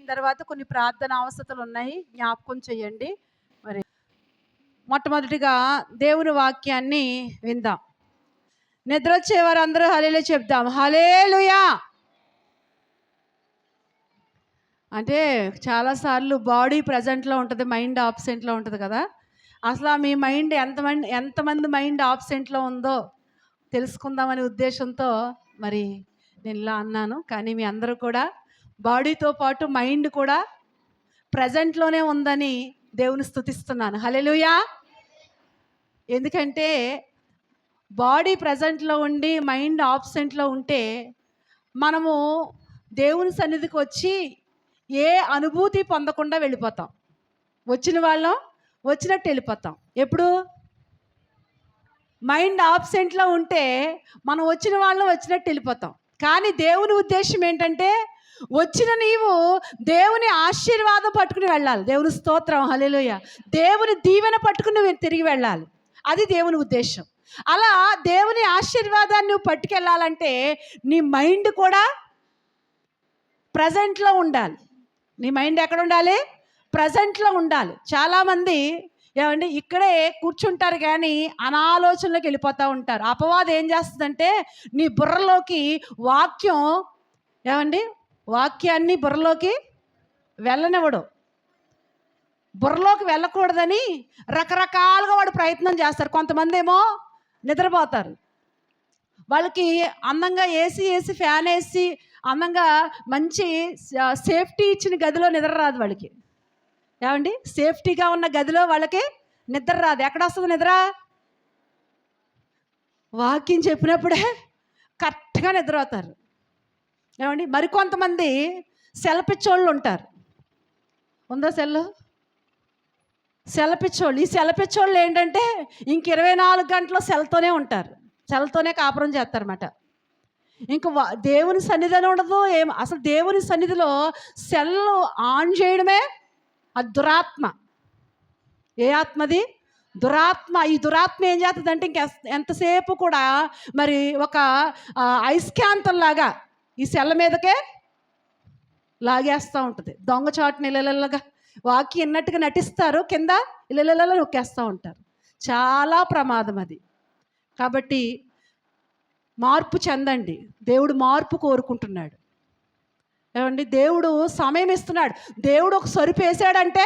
తర్వాత కొన్ని ప్రార్థన అవసరతలు ఉన్నాయి, జ్ఞాపకం చేయండి. మరి మొట్టమొదటిగా దేవుని వాక్యాన్ని విందాం. నిద్ర వచ్చేవారు అందరూ హల్లెలూయా చెప్దాం. హల్లెలూయా. అంటే చాలాసార్లు బాడీ ప్రజెంట్లో ఉంటుంది, మైండ్ ఆబ్సెంట్లో ఉంటుంది కదా. అసలు మీ మైండ్ ఎంతమంది మైండ్ ఆబ్సెంట్లో ఉందో తెలుసుకుందామనే ఉద్దేశంతో మరి నేను ఇలా అన్నాను. కానీ మీ అందరూ కూడా బాడీతో పాటు మైండ్ కూడా ప్రజెంట్లోనే ఉందని దేవుని స్తుతిస్తున్నాను. హల్లెలూయా. ఎందుకంటే బాడీ ప్రజెంట్లో ఉండి మైండ్ ఆబ్సెంట్లో ఉంటే మనము దేవుని సన్నిధికి వచ్చి ఏ అనుభూతి పొందకుండా వెళ్ళిపోతాం. వచ్చిన వాళ్ళం వచ్చినట్టు వెళ్ళిపోతాం. ఎప్పుడు మైండ్ ఆబ్సెంట్లో ఉంటే మనం వచ్చిన వాళ్ళం వచ్చినట్టు వెళ్ళిపోతాం. కానీ దేవుని ఉద్దేశం ఏంటంటే వచ్చిన నీవు దేవుని ఆశీర్వాదం పట్టుకుని వెళ్ళాలి. దేవుని స్తోత్రం, హల్లెలూయా. దేవుని దీవెన పట్టుకుని తిరిగి వెళ్ళాలి. అది దేవుని ఉద్దేశం. అలా దేవుని ఆశీర్వాదాన్ని నువ్వు పట్టుకెళ్ళాలంటే నీ మైండ్ కూడా ప్రజెంట్లో ఉండాలి. నీ మైండ్ ఎక్కడ ఉండాలి? ప్రజెంట్లో ఉండాలి. చాలామంది ఏమండి ఇక్కడే కూర్చుంటారు కానీ అనాలోచనలోకి వెళ్ళిపోతూ ఉంటారు. అపవాదం ఏం చేస్తుందంటే నీ బుర్రలోకి వాక్యాన్ని బుర్రలోకి వెళ్ళనివ్వడు. బుర్రలోకి వెళ్ళకూడదని రకరకాలుగా వాడు ప్రయత్నం చేస్తారు. కొంతమంది ఏమో నిద్రపోతారు. వాళ్ళకి అందంగా ఏసీ ఫ్యాన్ వేసి అందంగా మంచి సేఫ్టీ ఇచ్చిన గదిలో నిద్ర రాదు వాళ్ళకి. ఏమండి సేఫ్టీగా ఉన్న గదిలో వాళ్ళకి నిద్ర రాదు. ఎక్కడ వస్తుంది నిద్ర? వాక్యం చెప్పినప్పుడే కరెక్ట్గా నిద్ర అవుతారు. ఏమండి మరికొంతమంది సెల్ పిచ్చోళ్ళు ఉంటారు. ఉందా సెల్ పిచ్చోళ్ళు? ఈ సెల్ పిచ్చోళ్ళు ఏంటంటే ఇంక 24 గంటలు సెల్తోనే ఉంటారు, సెల్తోనే కాపురం చేస్తారన్నమాట. ఇంక దేవుని సన్నిధి అని ఉండదు. అసలు దేవుని సన్నిధిలో సెల్ ఆన్ చేయడమే అది దురాత్మ. ఏ ఆత్మది? దురాత్మ. ఈ దురాత్మ ఏం చేస్తుందంటే ఎంతసేపు కూడా మరి ఒక అయస్కాంతంలాగా ఈ సెల్ మీదకే లాగేస్తూ ఉంటుంది. దొంగచాటుని ఇళ్ళగా వాక్యం ఎన్నట్టుగా నటిస్తారు, కింద ఇళ్ళలో నొక్కేస్తూ ఉంటారు. చాలా ప్రమాదం అది. కాబట్టి మార్పు చెందండి. దేవుడు మార్పు కోరుకుంటున్నాడు. ఏమండి దేవుడు సమయం ఇస్తున్నాడు. దేవుడు ఒక సరుపు వేసాడంటే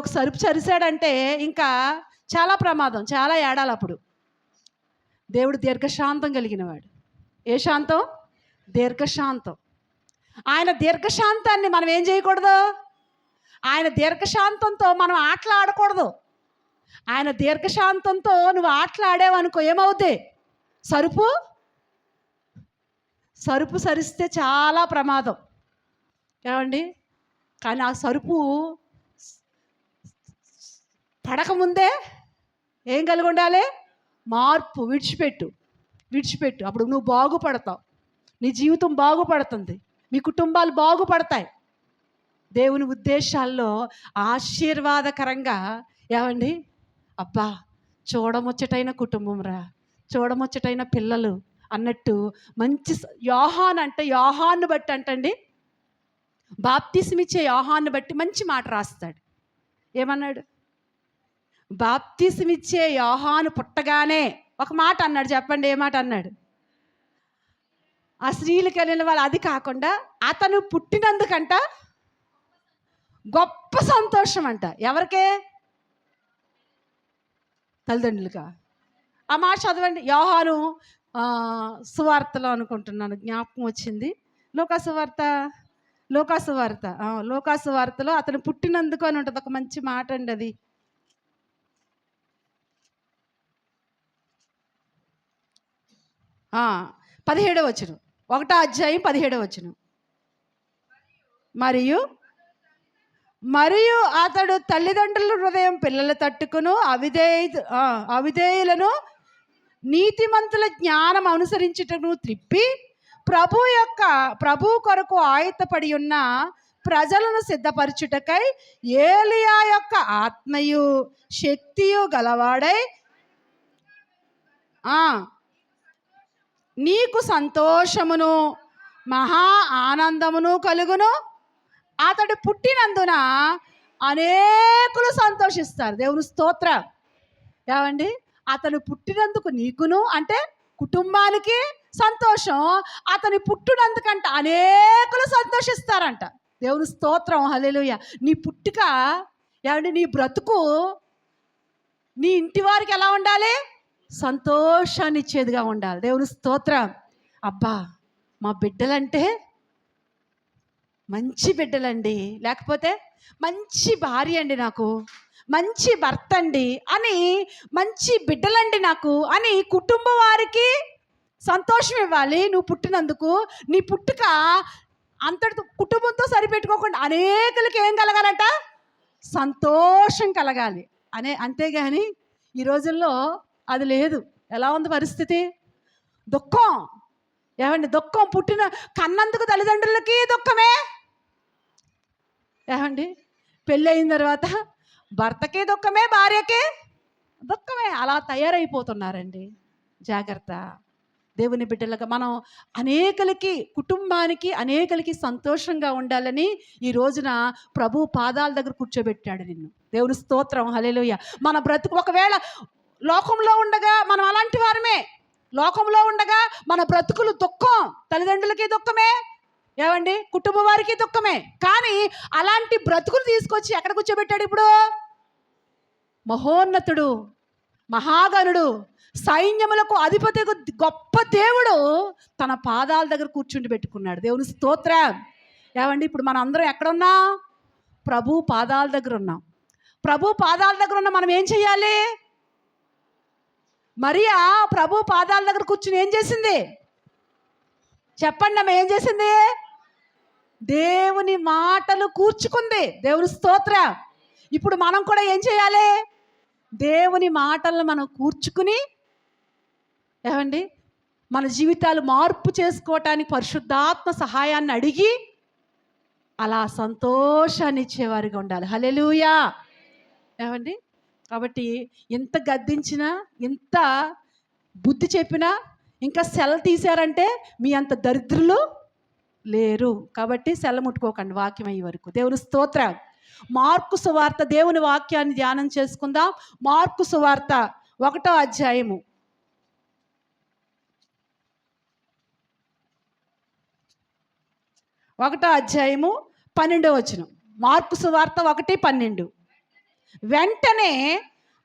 ఒక సరుపు చరిసాడంటే ఇంకా చాలా ప్రమాదం, చాలా ఏడాలి. అప్పుడు దేవుడు దీర్ఘశాంతం కలిగినవాడు. ఏ శాంతం? దీర్ఘశాంతం. ఆయన దీర్ఘశాంతాన్ని మనం ఏం చేయకూడదు? ఆయన దీర్ఘశాంతంతో మనం ఆటలాడకూడదు. ఆయన దీర్ఘశాంతంతో నువ్వు ఆటలాడేవనుకో ఏమవుద్ది? సరుపు సరిస్తే చాలా ప్రమాదం. ఏమండి కానీ ఆ సరుపు పడకముందే ఏం కలిగి ఉండాలి? మార్పు. విడిచిపెట్టు. అప్పుడు నువ్వు బాగుపడతావు. నీ జీవితం బాగుపడుతుంది, మీ కుటుంబాలు బాగుపడతాయి. దేవుని ఉద్దేశాల్లో ఆశీర్వాదకరంగా ఏమండి అబ్బా చూడముచ్చటైన కుటుంబం రా, చూడముచ్చటైన పిల్లలు అన్నట్టు మంచి యోహాను బట్టి అంటండి, బాప్తిస్మిచ్చే యోహాను బట్టి మంచి మాట రాస్తాడు. ఏమన్నాడు? బాప్తిస్మిచ్చే యోహాను పుట్టగానే ఒక మాట అన్నాడు. చెప్పండి ఏ మాట అన్నాడు? ఆ స్త్రీలకు వెళ్ళిన వాళ్ళు అది కాకుండా అతను పుట్టినందుకంట గొప్ప సంతోషం అంట. ఎవరికే? తల్లిదండ్రులుగా. ఆ మాట చదవండి. యోహాను సువార్తలో అనుకుంటున్నాను, జ్ఞాపకం వచ్చింది. లోకాసువార్తలో అతను పుట్టినందుకు అని ఉంటుంది. ఒక మంచి మాట అండి అది. ఆ 17వ వచనం, 1వ అధ్యాయం 17వ వచనం. మరియు అతడు తల్లిదండ్రుల హృదయం పిల్లలు తట్టుకును అవిధేయులను నీతిమంతుల జ్ఞానం అనుసరించుటను త్రిప్పి ప్రభు కొరకు ఆయత్తపడి ఉన్న ప్రజలను సిద్ధపరచుటకై ఏలియా యొక్క ఆత్మయు శక్తియు గలవాడై నీకు సంతోషమును మహా ఆనందమును కలుగును. అతడు పుట్టినందున అనేకులు సంతోషిస్తారు. దేవుని స్తోత్రం. ఏమండి, అతను పుట్టినందుకు నీకును అంటే కుటుంబానికి సంతోషం, అతని పుట్టినందుకంట అనేకులు సంతోషిస్తారంట. దేవుని స్తోత్రం. హల్లెలూయా. నీ పుట్టుక, ఏమండి, నీ బ్రతుకు నీ ఇంటి వారికి ఎలా ఉండాలి? సంతోషాన్ని ఇచ్చేదిగా ఉండాలి. దేవుని స్తోత్రం. అబ్బా, మా బిడ్డలంటే మంచి బిడ్డలండి, లేకపోతే మంచి భార్య అండి, నాకు మంచి భర్త అండి అని, మంచి బిడ్డలండి నాకు అని కుటుంబం వారికి సంతోషం ఇవ్వాలి. నువ్వు పుట్టినందుకు నీ పుట్టుక అంతటితో కుటుంబంతో సరిపెట్టుకోకుండా అనేకులకి ఏం కలగాలంట? సంతోషం కలగాలి అంతేగాని ఈ రోజుల్లో అది లేదు. ఎలా ఉంది పరిస్థితి? దుఃఖం. ఏమండి, దుఃఖం. పుట్టిన కన్నందుకు తల్లిదండ్రులకి దుఃఖమే. ఏమండి, పెళ్ళి అయిన తర్వాత భర్తకి దుఃఖమే, భార్యకి దుఃఖమే. అలా తయారైపోతున్నారండి. జాగ్రత్త. దేవుని బిడ్డలుగా మనం అనేకులకి, కుటుంబానికి అనేకులకి సంతోషంగా ఉండాలని ఈ రోజున ప్రభు పాదాల దగ్గర కూర్చోబెట్టాడు నిన్ను. దేవుని స్తోత్రం. హల్లెలూయా. మన బ్రతుకు ఒకవేళ లోకంలో ఉండగా మనం అలాంటి వారమే. లోకంలో ఉండగా మన బ్రతుకులు దుఃఖం, తల్లిదండ్రులకి దుఃఖమే, ఏమండి, కుటుంబం వారికి దుఃఖమే. కానీ అలాంటి బ్రతుకులు తీసుకొచ్చి ఎక్కడ కూర్చోబెట్టాడు? ఇప్పుడు మహోన్నతుడు, మహాగణుడు, సైన్యములకు అధిపతి గొప్ప దేవుడు తన పాదాల దగ్గర కూర్చుండి పెట్టుకున్నాడు. దేవుని స్తోత్రం. ఏమండి, ఇప్పుడు మనం అందరం ఎక్కడున్నాం? ప్రభు పాదాల దగ్గర ఉన్నాం. ప్రభు పాదాల దగ్గర ఉన్న మనం ఏం చెయ్యాలి? మరియా ప్రభు పాదాల దగ్గర కూర్చుని ఏం చేసింది? చెప్పండి అమ్మ, ఏం చేసింది? దేవుని మాటలు కూర్చుకుంది. దేవుని స్తోత్రం. ఇప్పుడు మనం కూడా ఏం చేయాలి? దేవుని మాటలను మనం కూర్చుకుని, ఏమండి, మన జీవితాలు మార్పు చేసుకోవటానికి పరిశుద్ధాత్మ సహాయాన్ని అడిగి అలా సంతోషాన్ని ఇచ్చేవారిగా ఉండాలి. హల్లెలూయా. ఏమండి, కాబట్టి ఎంత గద్దించినా, ఎంత బుద్ధి చెప్పినా, ఇంకా సెల తీశారంటే మీ అంత దరిద్రులు లేరు. కాబట్టి సెల ముట్టుకోకండి వాక్యం అయ్యే వరకు. దేవుని స్తోత్రం. మార్కు సువార్త, దేవుని వాక్యాన్ని ధ్యానం చేసుకుందాం. మార్కు సువార్త 1వ అధ్యాయము 12వ వచనం. మార్కు సువార్త 1:12. వెంటనే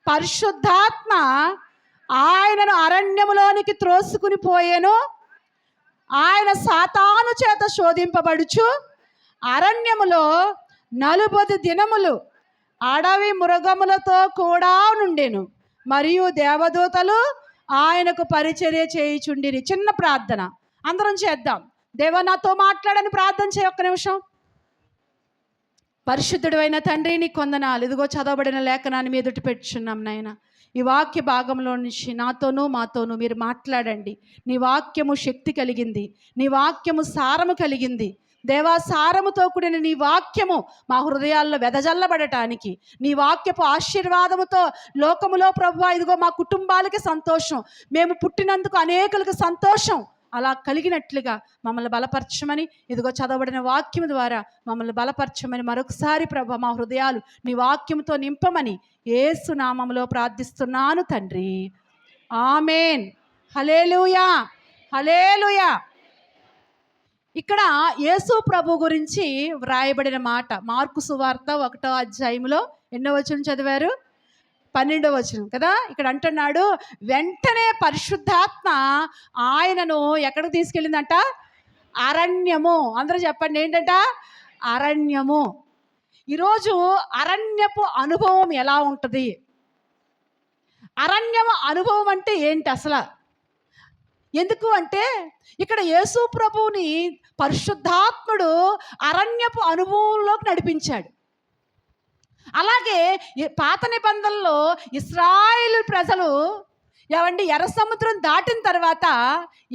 పరిశుద్ధాత్మ ఆయనను అరణ్యములోనికి త్రోసుకుని పోయెను. ఆయన సాతాను చేత శోధింపబడుచు అరణ్యములో 40 దినములు అడవి మృగములతో కూడా నుండెను. మరియు దేవదూతలు ఆయనకు పరిచర్య చేయుచుండిరి. చిన్న ప్రార్థన అందరం చేద్దాం. దేవా, నాతో మాట్లాడని ప్రార్థన చేయ. ఒక్క నిమిషం. పరిశుద్ధుడు అయిన తండ్రి, నీ కొందనాలు. ఇదిగో చదవబడిన లేఖనాన్ని మీ ఎదుట పెట్టుచున్నాం నాయన. ఈ వాక్య భాగంలో నుంచి నాతోనూ మాతోనూ మీరు మాట్లాడండి. నీ వాక్యము శక్తి కలిగింది, నీ వాక్యము సారము కలిగింది. దేవా, సారముతో కూడిన నీ వాక్యము మా హృదయాల్లో వెదజల్లబడటానికి, నీ వాక్యపు ఆశీర్వాదముతో లోకములో ప్రభువా ఇదిగో మా కుటుంబాలకి సంతోషం, మేము పుట్టినందుకు అనేకులకు సంతోషం అలా కలిగినట్లుగా మమ్మల్ని బలపరచమని, ఇదిగో చదవబడిన వాక్యం ద్వారా మమ్మల్ని బలపరచమని మరొకసారి ప్రభు మా హృదయాలు నీ వాక్యంతో నింపమని యేసు నామములో ప్రార్థిస్తున్నాను తండ్రి. ఆమేన్. హల్లెలూయా. హల్లెలూయా. ఇక్కడ యేసు ప్రభు గురించి వ్రాయబడిన మాట మార్కు సువార్త 1వ అధ్యాయంలో ఎన్నో వచనం చదివారు? 12వ వచనం కదా. ఇక్కడ అంటున్నాడు, వెంటనే పరిశుద్ధాత్మ ఆయనను ఎక్కడికి తీసుకెళ్ళిందంట? అరణ్యము. అందరూ చెప్పండి, ఏంటంట? అరణ్యము. ఈరోజు అరణ్యపు అనుభవం ఎలా ఉంటుంది? అరణ్యము అనుభవం అంటే ఏంటి అసలు? ఎందుకు అంటే ఇక్కడ యేసు ప్రభువుని పరిశుద్ధాత్ముడు అరణ్యపు అనుభవంలోకి నడిపించాడు. అలాగే పాత నిబంధనలో ఇశ్రాయేలు ప్రజలు ఏమండి ఎర్ర సముద్రం దాటిన తర్వాత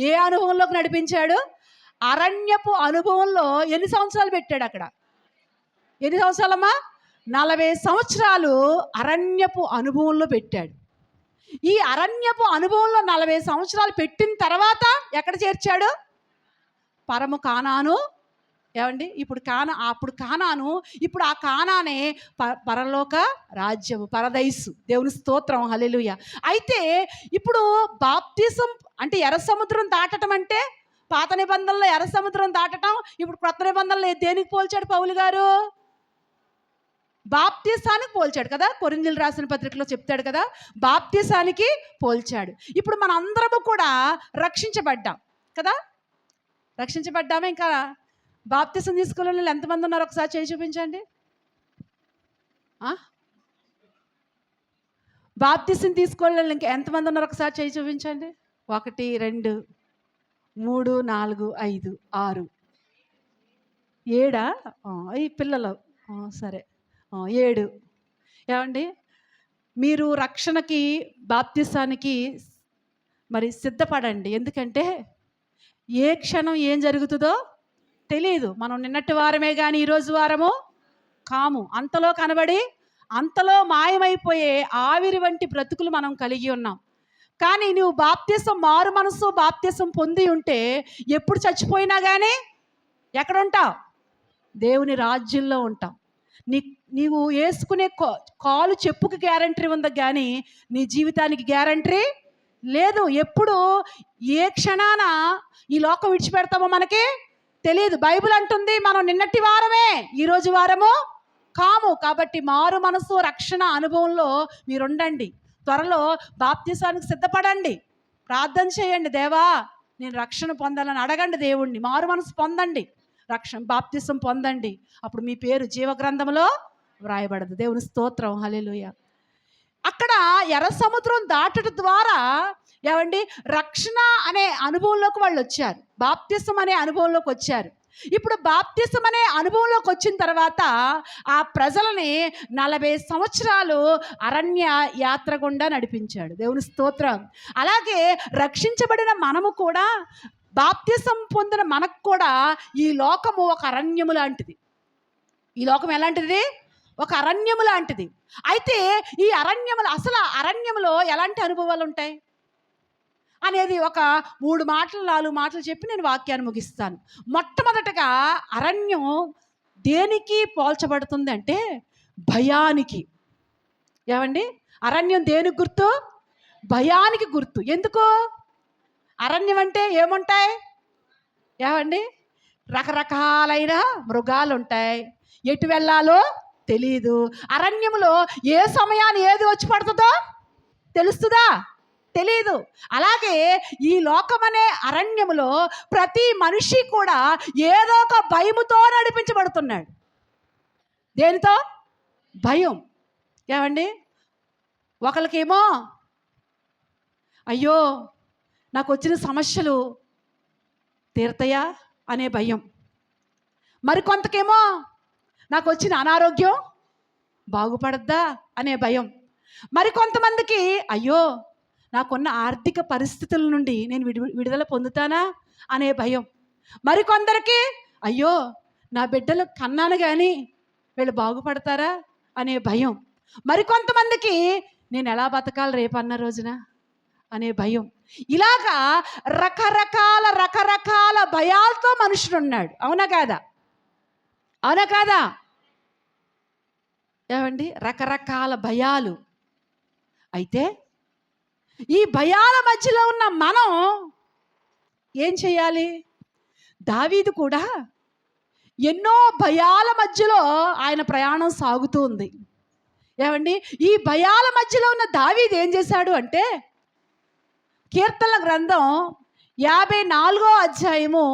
ఏ అనుభవంలోకి నడిపించాడు? అరణ్యపు అనుభవంలో. ఎన్ని సంవత్సరాలు పెట్టాడు అక్కడ? ఎన్ని సంవత్సరాలమ్మా? 40 సంవత్సరాలు అరణ్యపు అనుభవంలో పెట్టాడు. ఈ అరణ్యపు అనుభవంలో 40 సంవత్సరాలు పెట్టిన తర్వాత ఎక్కడ చేర్చాడు? పరము కానాను. ఏమండి ఇప్పుడు అప్పుడు కానాను, ఇప్పుడు ఆ కానానే పరలోక రాజ్యము, పరదైసు. దేవుని స్తోత్రం, హల్లెలూయా. అయితే ఇప్పుడు బాప్తిసం అంటే ఎర్ర సముద్రం దాటడం అంటే, పాత నిబంధనలో ఎర్ర సముద్రం దాటడం, ఇప్పుడు క్రొత్త నిబంధనలో దేనికి పోల్చాడు పౌలు గారు? బాప్తిసానికి పోల్చాడు కదా. కొరింథీయులు రాసిన పత్రికలో చెప్తాడు కదా, బాప్తిసానికి పోల్చాడు. ఇప్పుడు మన అందరము కూడా రక్షించబడ్డాం కదా. రక్షించబడ్డామే. ఇంకా బాప్తిసం తీసుకునే వాళ్ళు ఎంతమంది ఉన్నారు ఒకసారి చేయి చూపించండి. బాప్తిసం తీసుకోవాలి ఇంకా ఎంతమంది ఉన్నారు ఒకసారి చేయి చూపించండి. 1 2 3 4 5 6 7 ఈ పిల్లలు సరే 7. ఏమండి మీరు రక్షణకి బాప్తిసానికి మరి సిద్ధపడండి. ఎందుకంటే ఏ క్షణం ఏం జరుగుతుందో తెలియదు. మనం నిన్నటి వారమే కానీ ఈరోజు వారము కాము. అంతలో కనబడి అంతలో మాయమైపోయే ఆవిరి వంటి బ్రతుకులు మనం కలిగి ఉన్నాం. కానీ నువ్వు బాప్తిసం, మారు మనసు బాప్తిసం పొంది ఉంటే ఎప్పుడు చచ్చిపోయినా కానీ ఎక్కడ ఉంటావు? దేవుని రాజ్యంలో ఉంటావు. నీవు వేసుకునే కాలు చెప్పుకి గ్యారంటీ ఉంది కానీ నీ జీవితానికి గ్యారంటీ లేదు. ఎప్పుడు ఏ క్షణాన ఈ లోకం విడిచిపెడతామో మనకి తెలియదు. బైబిల్ అంటుంది మనం నిన్నటి వారమే ఈరోజు వారము కాము. కాబట్టి మారు మనసు రక్షణ అనుభవంలో మీరుండండి. త్వరలో బాప్తిసానికి సిద్ధపడండి. ప్రార్థన చేయండి, దేవా నేను రక్షణ పొందాలని అడగండి దేవుణ్ణి. మారు మనసు పొందండి, బాప్తిసం పొందండి. అప్పుడు మీ పేరు జీవగ్రంథంలో వ్రాయబడదు. దేవుని స్తోత్రం, హల్లెలూయా. అక్కడ ఎర్ర సముద్రం దాటడం ద్వారా ఏమండి రక్షణ అనే అనుభవంలోకి వాళ్ళు వచ్చారు. బాప్తిసం అనే అనుభవంలోకి వచ్చారు. ఇప్పుడు బాప్తిసం అనే అనుభవంలోకి వచ్చిన తర్వాత ఆ ప్రజలని 40 సంవత్సరాలు అరణ్య యాత్ర గుండా నడిపించాడు. దేవుని స్తోత్రం. అలాగే రక్షించబడిన మనము కూడా, బాప్తిసం పొందిన మనకు కూడా ఈ లోకము ఒక అరణ్యము లాంటిది. ఈ లోకం ఎలాంటిది? ఒక అరణ్యము లాంటిది. అయితే ఈ అరణ్యములో ఎలాంటి అనుభవాలు ఉంటాయి అనేది ఒక 3 మాటలు 4 మాటలు చెప్పి నేను వాక్యాన్ని ముగిస్తాను. మొట్టమొదటగా అరణ్యం దేనికి పోల్చబడుతుంది అంటే భయానికి. ఏమండి అరణ్యం దేనికి గుర్తు? భయానికి గుర్తు. ఎందుకు? అరణ్యం అంటే ఏముంటాయి? ఏమండి రకరకాలైన మృగాలు ఉంటాయి. ఎటు వెళ్ళాలో తెలీదు. అరణ్యంలో ఏ సమయాన్ని ఏది వచ్చి పడుతుందో తెలుస్తుందా? తెలీదు. అలాగే ఈ లోకమనే అరణ్యములో ప్రతి మనిషి కూడా ఏదో ఒక భయముతో నడిపించబడుతున్నాడు. దేనితో? భయం. ఏమండి ఒకరికేమో అయ్యో నాకు వచ్చిన సమస్యలు తీరతాయా అనే భయం. మరికొంతకేమో నాకు వచ్చిన అనారోగ్యం బాగుపడద్దా అనే భయం. మరికొంతమందికి అయ్యో నాకున్న ఆర్థిక పరిస్థితుల నుండి నేను విడుదల పొందుతానా అనే భయం. మరికొందరికి అయ్యో నా బిడ్డలు కన్నాను కానీ వీళ్ళు బాగుపడతారా అనే భయం. మరికొంతమందికి నేను ఎలా బతకాలి రేపన్న రోజున అనే భయం. ఇలాగా రకరకాల భయాలతో మనుషుడు ఉన్నాడు. అవునా కాదా? అవునా కాదా? ఏమండి రకరకాల భయాలు. అయితే ఈ భయాల మధ్యలో ఉన్న మనం ఏం చేయాలి? దావీదు కూడా ఎన్నో భయాల మధ్యలో ఆయన ప్రయాణం సాగుతూ ఉంది. ఏమండి ఈ భయాల మధ్యలో ఉన్న దావీదు ఏం చేశాడు అంటే, కీర్తనల గ్రంథం 54వ అధ్యాయము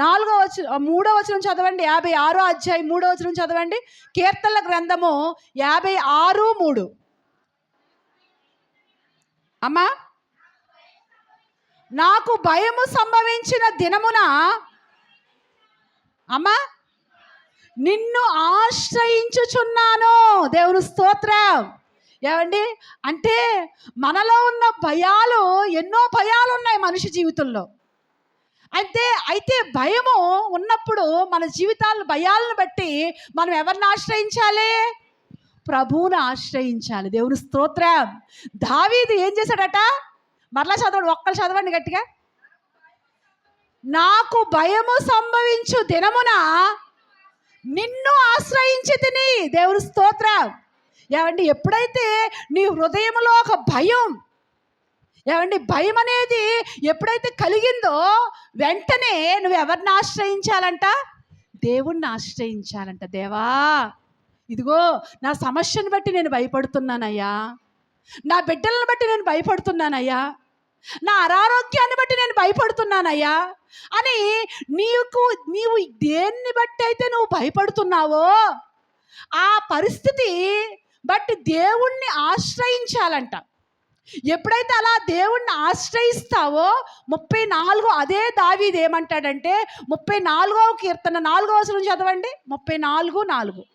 3వ వచనం చదవండి. 56వ అధ్యాయం 3వ వచనం చదవండి. కీర్తనల గ్రంథము 56:3. అమ్మా నాకు భయము సంభవించిన దినమున అమ్మా నిన్ను ఆశ్రయించుచున్నాను. దేవుని స్తోత్రం. ఏమండి అంటే మనలో ఉన్న భయాలు, ఎన్నో భయాలు ఉన్నాయి మనిషి జీవితంలో. అయితే భయము ఉన్నప్పుడు మన జీవితాలను భయాలను బట్టి మనం ఎవరిని ఆశ్రయించాలి? ప్రభువుని ఆశ్రయించాలి. దేవుని స్తోత్రం. దావీదు ఏం చేశాడట? మరలా చదవండి, ఒక్కరు చదవండి గట్టిగా. నాకు భయము సంభవించు దినమున నిన్ను ఆశ్రయించి తిని. దేవుని స్తోత్రం. ఏమండి, ఎప్పుడైతే నీ హృదయంలో ఒక భయం, ఏమండి భయం అనేది ఎప్పుడైతే కలిగిందో వెంటనే నువ్వు ఎవరిని ఆశ్రయించాలంట? దేవుణ్ణి ఆశ్రయించాలంట. దేవా, ఇదిగో నా సమస్యను బట్టి నేను భయపడుతున్నానయ్యా, నా బిడ్డలను బట్టి నేను భయపడుతున్నానయ్యా, నా అనారోగ్యాన్ని బట్టి నేను భయపడుతున్నానయ్యా అని నీవు దేన్ని బట్టి అయితే నువ్వు భయపడుతున్నావో ఆ పరిస్థితి బట్టి దేవుణ్ణి ఆశ్రయించాలంట. ఎప్పుడైతే అలా దేవుణ్ణి ఆశ్రయిస్తావో 34 అదే దావీదు ఏమంటాడంటే 34వ కీర్తన 4వ వచనం చదవండి. 34:4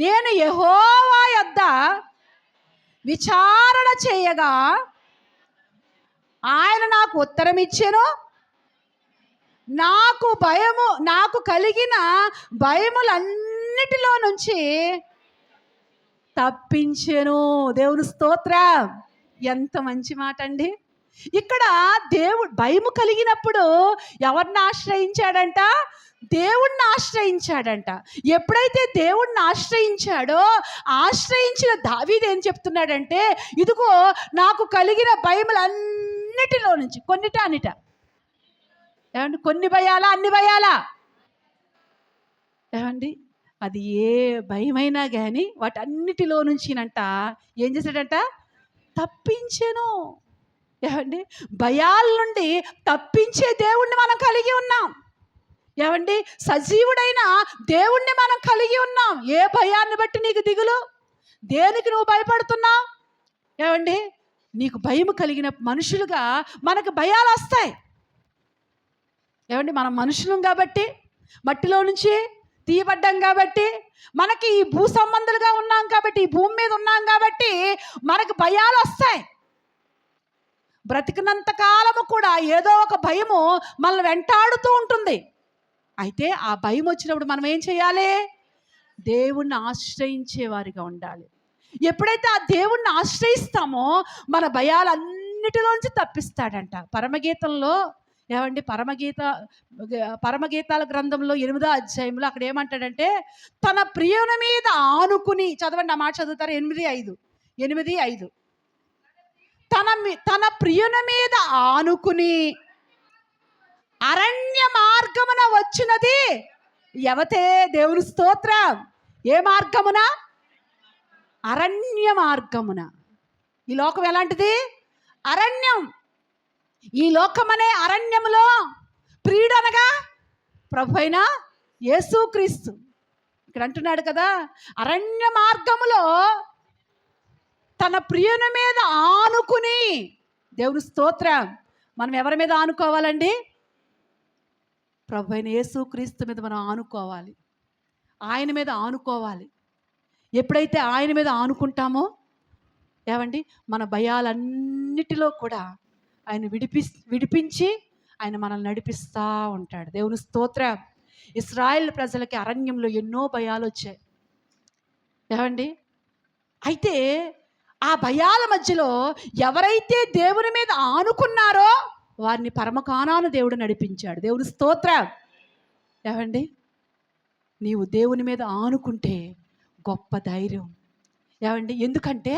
నేను యెహోవా యొద్ద విచారణ చేయగా ఆయన నాకు ఉత్తరం ఇచ్చెను, నాకు కలిగిన భయములన్నిటిలో నుంచి తప్పించెను. దేవుని స్తోత్రం. ఎంత మంచి మాట అండి. ఇక్కడ దేవుడు భయము కలిగినప్పుడు ఎవరిని ఆశ్రయించాడంట? దేవుణ్ణి ఆశ్రయించాడంట. ఎప్పుడైతే దేవుణ్ణి ఆశ్రయించాడో ఆశ్రయించిన దావీదు ఏం చెప్తున్నాడంటే, ఇదిగో నాకు కలిగిన భయములన్నిటిలో నుంచి, కొన్నిటానిట, ఏమండి కొన్ని భయాలా అన్ని భయాలా? ఏమండి అది ఏ భయమైనా కానీ వాటన్నిటిలో నుంచినంట ఏం చేశాడంట? తప్పించెను. ఏమండి భయాల నుండి తప్పించే దేవుణ్ణి మనం కలిగి ఉన్నాం. ఏమండి సజీవుడైన దేవుణ్ణి మనం కలిగి ఉన్నాం. ఏ భయాన్ని బట్టి నీకు దిగులు? దేనికి నువ్వు భయపడుతున్నావు? ఏమండి నీకు భయం కలిగిన మనుషులుగా మనకు భయాలు వస్తాయి. ఏమండి మనం మనుషులం కాబట్టి, మట్టిలో నుంచి తీయబడ్డాం కాబట్టి, మనకి ఈ భూ సంబంధులుగా ఉన్నాం కాబట్టి, ఈ భూమి మీద ఉన్నాం కాబట్టి మనకు భయాలు వస్తాయి. బ్రతికినంత కాలము కూడా ఏదో ఒక భయము మనల్ని వెంటాడుతూ ఉంటుంది. అయితే ఆ భయం వచ్చినప్పుడు మనం ఏం చేయాలి? దేవుణ్ణి ఆశ్రయించే వారిగా ఉండాలి. ఎప్పుడైతే ఆ దేవుణ్ణి ఆశ్రయిస్తామో మన భయాలన్నిటిలోంచి తప్పిస్తాడంట. పరమగీతంలో ఏమండి పరమగీతాల గ్రంథంలో 8వ అధ్యాయంలో అక్కడ ఏమంటాడంటే, తన ప్రియుని మీద ఆనుకుని, చదవండి ఆ మాట చదువుతారు. 8:5 తన ప్రియుని మీద ఆనుకుని అరణ్య మార్గమున వచ్చినది ఎవతే? దేవుని స్తోత్రం. ఏ మార్గమున? అరణ్య మార్గమున. ఈ లోకం ఎలాంటిది? అరణ్యం. ఈ లోకమనే అరణ్యములో ప్రియుడనగా ప్రభు అయిన యేసుక్రీస్తు. ఇక్కడ అంటున్నాడు కదా, అరణ్య మార్గములో తన ప్రియుని మీద ఆనుకుని. దేవుని స్తోత్రం. మనం ఎవరి మీద ఆనుకోవాలండి? ప్రభు అయిన యేసుక్రీస్తు మీద మనం ఆనుకోవాలి. ఆయన మీద ఆనుకోవాలి. ఎప్పుడైతే ఆయన మీద ఆనుకుంటామో ఏమండి మన భయాలన్నిటిలో కూడా ఆయన విడిపించి ఆయన మనల్ని నడిపిస్తూ ఉంటాడు. దేవుని స్తోత్రం. ఇశ్రాయేల్ ప్రజలకి అరణ్యంలో ఎన్నో భయాలు వచ్చాయి. ఏమండి అయితే ఆ భయాల మధ్యలో ఎవరైతే దేవుని మీద ఆనుకున్నారో వారిని పరమకానాను దేవుడు నడిపించాడు. దేవుని స్తోత్రం. ఏమండి నీవు దేవుని మీద ఆనుకుంటే గొప్ప ధైర్యం. ఏమండి ఎందుకంటే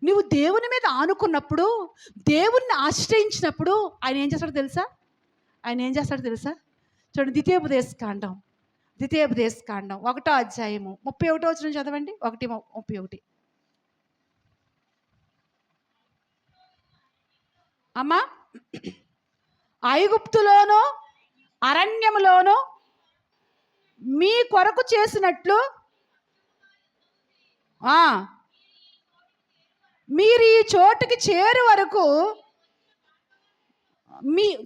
నువ్వు దేవుని మీద ఆనుకున్నప్పుడు, దేవుణ్ణి ఆశ్రయించినప్పుడు ఆయన ఏం చేస్తాడో తెలుసా? చూడండి, ద్వితీయోపదేశకాండం 1వ అధ్యాయము 31వ వచనం చదవండి. 1:31. అమ్మా, ఐగుప్తులోను అరణ్యములోను మీ కొరకు చేసినట్లు మీరు ఈ చోటుకి చేరు వరకు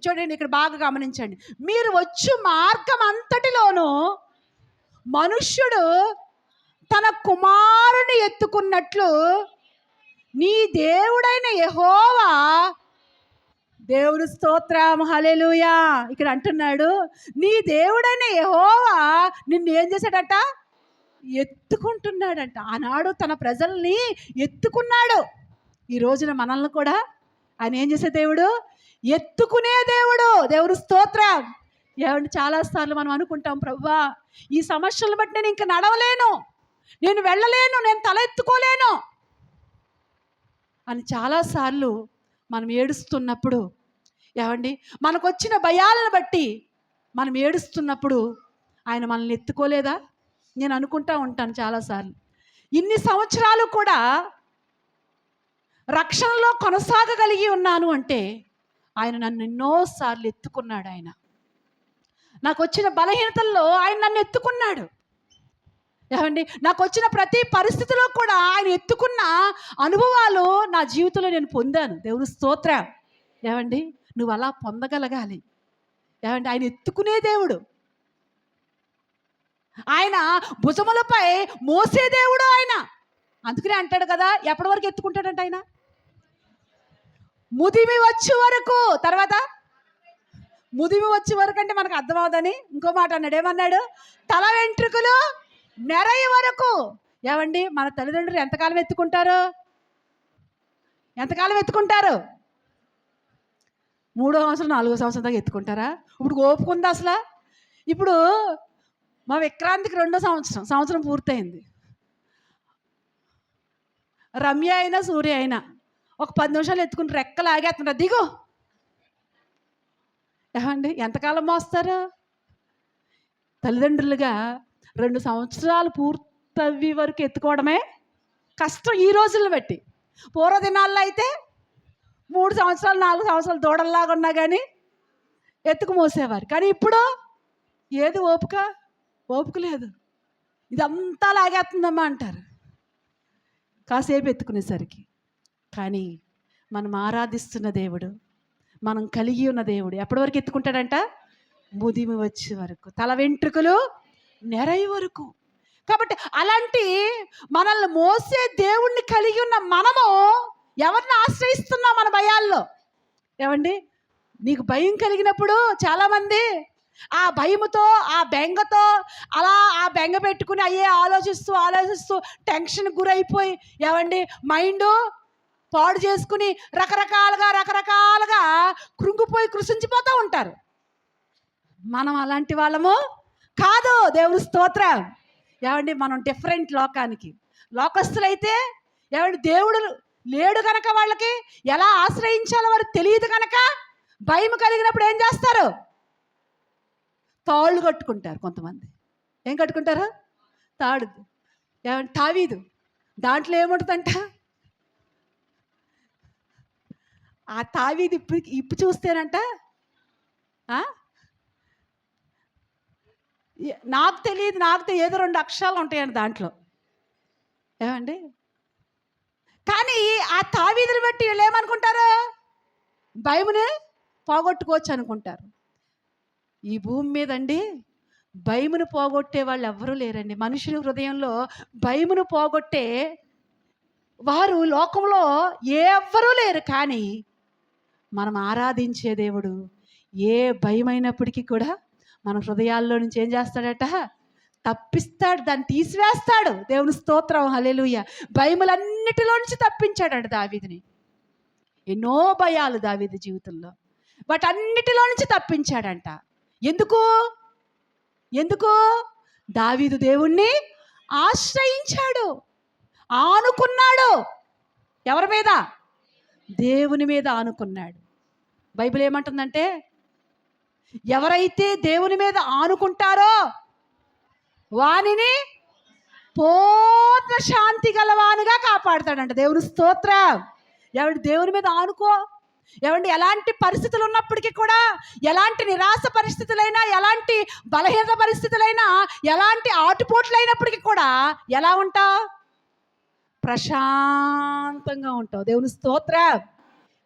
చూడండి, ఇక్కడ బాగా గమనించండి. మీరు వచ్చు మార్గం అంతటిలోనూ మనుష్యుడు తన కుమారుని ఎత్తుకున్నట్లు నీ దేవుడైన యెహోవా. దేవుని స్తోత్రం. హల్లెలూయా. ఇక్కడ అంటున్నాడు, నీ దేవుడైన యెహోవా నిన్ను ఏం చేశాడట? ఎత్తుకుంటున్నాడంట. ఆనాడు తన ప్రజల్ని ఎత్తుకున్నాడు. ఈ రోజున మనల్ని కూడా ఆయన ఏం చేసే దేవుడు? ఎత్తుకునే దేవుడు. దేవుడు స్తోత్రం. ఏమంటే చాలాసార్లు మనం అనుకుంటాం, ప్రభువా ఈ సమస్యలను బట్టి నేను ఇంక నడవలేను, నేను వెళ్ళలేను, నేను తల ఎత్తుకోలేను అని చాలాసార్లు మనం ఏడుస్తున్నప్పుడు, ఏమండి మనకు వచ్చిన భయాలను బట్టి మనం ఏడుస్తున్నప్పుడు ఆయన మనల్ని ఎత్తుకోలేదా? నేను అనుకుంటా ఉంటాను చాలాసార్లు. ఇన్ని సంవత్సరాలు కూడా రక్షణలో కొనసాగగలిగి ఉన్నాను అంటే ఆయన నన్ను ఎన్నోసార్లు ఎత్తుకున్నాడు. ఆయన నాకు వచ్చిన బలహీనతల్లో ఆయన నన్ను ఎత్తుకున్నాడు. ఏమండి నాకు వచ్చిన ప్రతి పరిస్థితిలో కూడా ఆయన ఎత్తుకున్న అనుభవాలు నా జీవితంలో నేను పొందాను. దేవుని స్తోత్రం. ఏమండి నువ్వు అలా పొందగలగాలి. ఏమండి ఆయన ఎత్తుకునే దేవుడు, ఆయన భుజములపై మోసే దేవుడు ఆయన. అందుకనే అంటాడు కదా, ఎప్పటి వరకు ఎత్తుకుంటాడంట ఆయన? ముదిమి వచ్చే వరకు. తర్వాత ముదిమి వచ్చే వరకు అంటే మనకు అర్థమవుదని ఇంకో మాట అన్నాడు. ఏమన్నాడు? తల వెంట్రుకలు నెరయ వరకు. ఏమండి మన తల్లిదండ్రులు ఎంతకాలం ఎత్తుకుంటారు? ఎంతకాలం ఎత్తుకుంటారు? 3వ సంవత్సరం 4వ సంవత్సరం దాకా ఎత్తుకుంటారా? ఇప్పుడు ఓపుకుంది అసలు. ఇప్పుడు మా విక్రాంతికి 2వ సంవత్సరం పూర్తయింది. రమ్య అయినా సూర్య అయినా ఒక 10 నిమిషాలు ఎత్తుకుని రెక్కలు ఆగేస్తుంటారు, దిగు. ఏమండి ఎంతకాలం మోస్తారు? తల్లిదండ్రులుగా 2 సంవత్సరాలు పూర్తవి వరకు ఎత్తుకోవడమే కష్టం ఈ రోజులను బట్టి. పూర్వదినాల్లో అయితే 3 సంవత్సరాలు 4 సంవత్సరాలు దూడల్లాగా ఉన్నా కానీ ఎత్తుకు మోసేవారు. కానీ ఇప్పుడు ఏది ఓపిక లేదు, ఇదంతా లాగేస్తుందమ్మా అంటారు కాసేపు ఎత్తుకునేసరికి. కానీ మనం ఆరాధిస్తున్న దేవుడు, మనం కలిగి ఉన్న దేవుడు ఎప్పటి వరకు ఎత్తుకుంటాడంట? ముదిమి వచ్చే వరకు, తల వెంట్రుకలు నెరయి వరకు. కాబట్టి అలాంటి మనల్ని మోసే దేవుణ్ణి కలిగి ఉన్న మనము ఎవరిని ఆశ్రయిస్తున్నాం మన భయాల్లో? ఏమండి నీకు భయం కలిగినప్పుడు చాలామంది ఆ భయముతో ఆ బెంగతో అలా ఆ బెంగ పెట్టుకుని అయ్యే ఆలోచిస్తూ టెన్షన్ గురైపోయి, ఏమండి మైండ్ పాడు చేసుకుని రకరకాలుగా కృంగిపోయి కృషించిపోతూ ఉంటారు. మనం అలాంటి వాళ్ళము కాదు. దేవుని స్తోత్రం. ఏమండి మనం డిఫరెంట్. లోకస్తులైతే ఏమండి దేవుడు లేడు కనుక వాళ్ళకి ఎలా ఆశ్రయించాలో వారికి తెలియదు కనుక భయం కలిగినప్పుడు ఏం చేస్తారు? తాళ్ళు కట్టుకుంటారు. కొంతమంది ఏం కట్టుకుంటారు? తాడు. ఏమంటే తావీదు. దాంట్లో ఏముంటుందంట? ఆ తావీది ఇప్పు చూస్తేనంట నాకు తెలియదు ఏదో 2 అక్షరాలు ఉంటాయండి దాంట్లో. ఏమండి కానీ ఆ తావీదుని బట్టి వీళ్ళు ఏమనుకుంటారు? భయముని పోగొట్టుకోవచ్చు అనుకుంటారు. ఈ భూమి మీదండి భయమును పోగొట్టే వాళ్ళు ఎవ్వరూ లేరండి. మనుషుల హృదయంలో భయమును పోగొట్టే వారు లోకంలో ఎవ్వరూ లేరు. కానీ మనం ఆరాధించే దేవుడు ఏ భయమైనప్పటికీ కూడా మన హృదయాల్లో నుంచి ఏం చేస్తాడట? తప్పిస్తాడు, దాన్ని తీసివేస్తాడు. దేవుని స్తోత్రం. హల్లెలూయా. భయములన్నిటిలో నుంచి తప్పించాడట దావీదుని. ఎన్నో భయాలు దావీదు జీవితంలో, వాటన్నిటిలో నుంచి తప్పించాడంట. ఎందుకు? దావీదు దేవుణ్ణి ఆశ్రయించాడు, ఆనుకున్నాడు. ఎవరి మీద? దేవుని మీద ఆనుకున్నాడు. బైబిల్ ఏమంటుందంటే ఎవరైతే దేవుని మీద ఆనుకుంటారో వానిని పూర్ణ శాంతి గలవానిగా కాపాడుతాడంట. దేవుని స్తోత్రం. ఎవరి దేవుని మీద ఆనుకో. ఏమండి ఎలాంటి పరిస్థితులు ఉన్నప్పటికీ కూడా, ఎలాంటి నిరాశ పరిస్థితులైనా, ఎలాంటి బలహీన పరిస్థితులైనా, ఎలాంటి ఆటుపోట్లైనప్పటికీ కూడా ఎలా ఉంటావు? ప్రశాంతంగా ఉంటావు. దేవుని స్తోత్రం.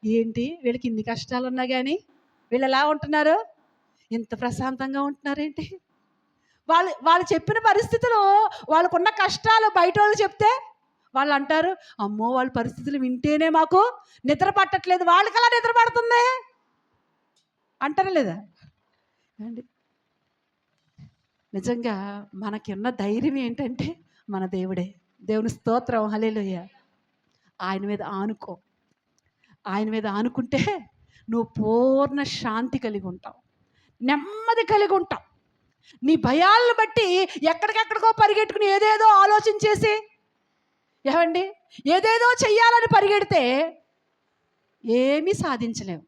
ఏంటి వీళ్ళకి ఇన్ని కష్టాలు ఉన్నా కానీ వీళ్ళు ఎలా ఉంటున్నారు? ఇంత ప్రశాంతంగా ఉంటున్నారేంటి? వాళ్ళు చెప్పిన పరిస్థితులు, వాళ్ళకున్న కష్టాలు బయట వాళ్ళు చెప్తే వాళ్ళు అంటారు, అమ్మో వాళ్ళ పరిస్థితులు వింటేనే మాకు నిద్ర పట్టట్లేదు, వాళ్ళకి అలా నిద్ర పడుతుంది అంటారా లేదా అండి? నిజంగా మనకి ఉన్న ధైర్యం ఏంటంటే మన దేవుడే. దేవుని స్తోత్రం. హల్లెలూయా. ఆయన మీద ఆనుకో. ఆయన మీద ఆనుకుంటే నువ్వు పూర్ణ శాంతి కలిగి ఉంటావు, నెమ్మది కలిగి ఉంటావు. నీ భయాలను బట్టి ఎక్కడికెక్కడికో పరిగెట్టుకుని ఏదేదో ఆలోచించేసి ఏమండి ఏదేదో చెయ్యాలని పరిగెడితే ఏమీ సాధించలేవు.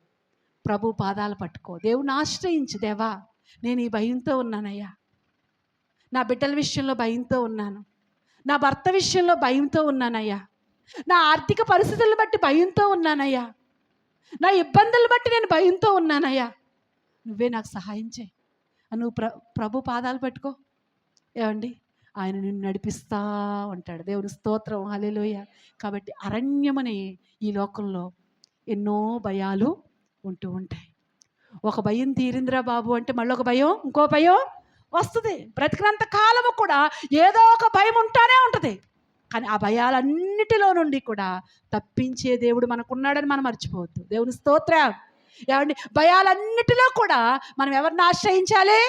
ప్రభు పాదాలు పట్టుకో, దేవుని ఆశ్రయించు. దేవా, నేను ఈ భయంతో ఉన్నానయ్యా, నా బిడ్డల విషయంలో భయంతో ఉన్నాను, నా భర్త విషయంలో భయంతో ఉన్నానయ్యా, నా ఆర్థిక పరిస్థితులను బట్టి భయంతో ఉన్నానయ్యా, నా ఇబ్బందులను బట్టి నేను భయంతో ఉన్నానయ్యా, నువ్వే నాకు సహాయం చేయి. నువ్వు ప్రభు పాదాలు పట్టుకో. ఏమండి ఆయన నిన్ను నడిపిస్తూ ఉంటాడు. దేవుని స్తోత్రం, హల్లెలూయా. కాబట్టి అరణ్యమనే ఈ లోకంలో ఎన్నో భయాలు ఉంటూ ఉంటాయి. ఒక భయం తీరిందిరా బాబు అంటే మళ్ళీ ఒక భయం, ఇంకో భయం వస్తుంది. బ్రతికినంత కాలము కూడా ఏదో ఒక భయం ఉంటానే ఉంటుంది. కానీ ఆ భయాలన్నిటిలో నుండి కూడా తప్పించే దేవుడు మనకున్నాడని మనం మర్చిపోవద్దు. దేవుని స్తోత్రం. ఏమండి భయాలన్నిటిలో కూడా మనం ఎవరిని ఆశ్రయించాలి?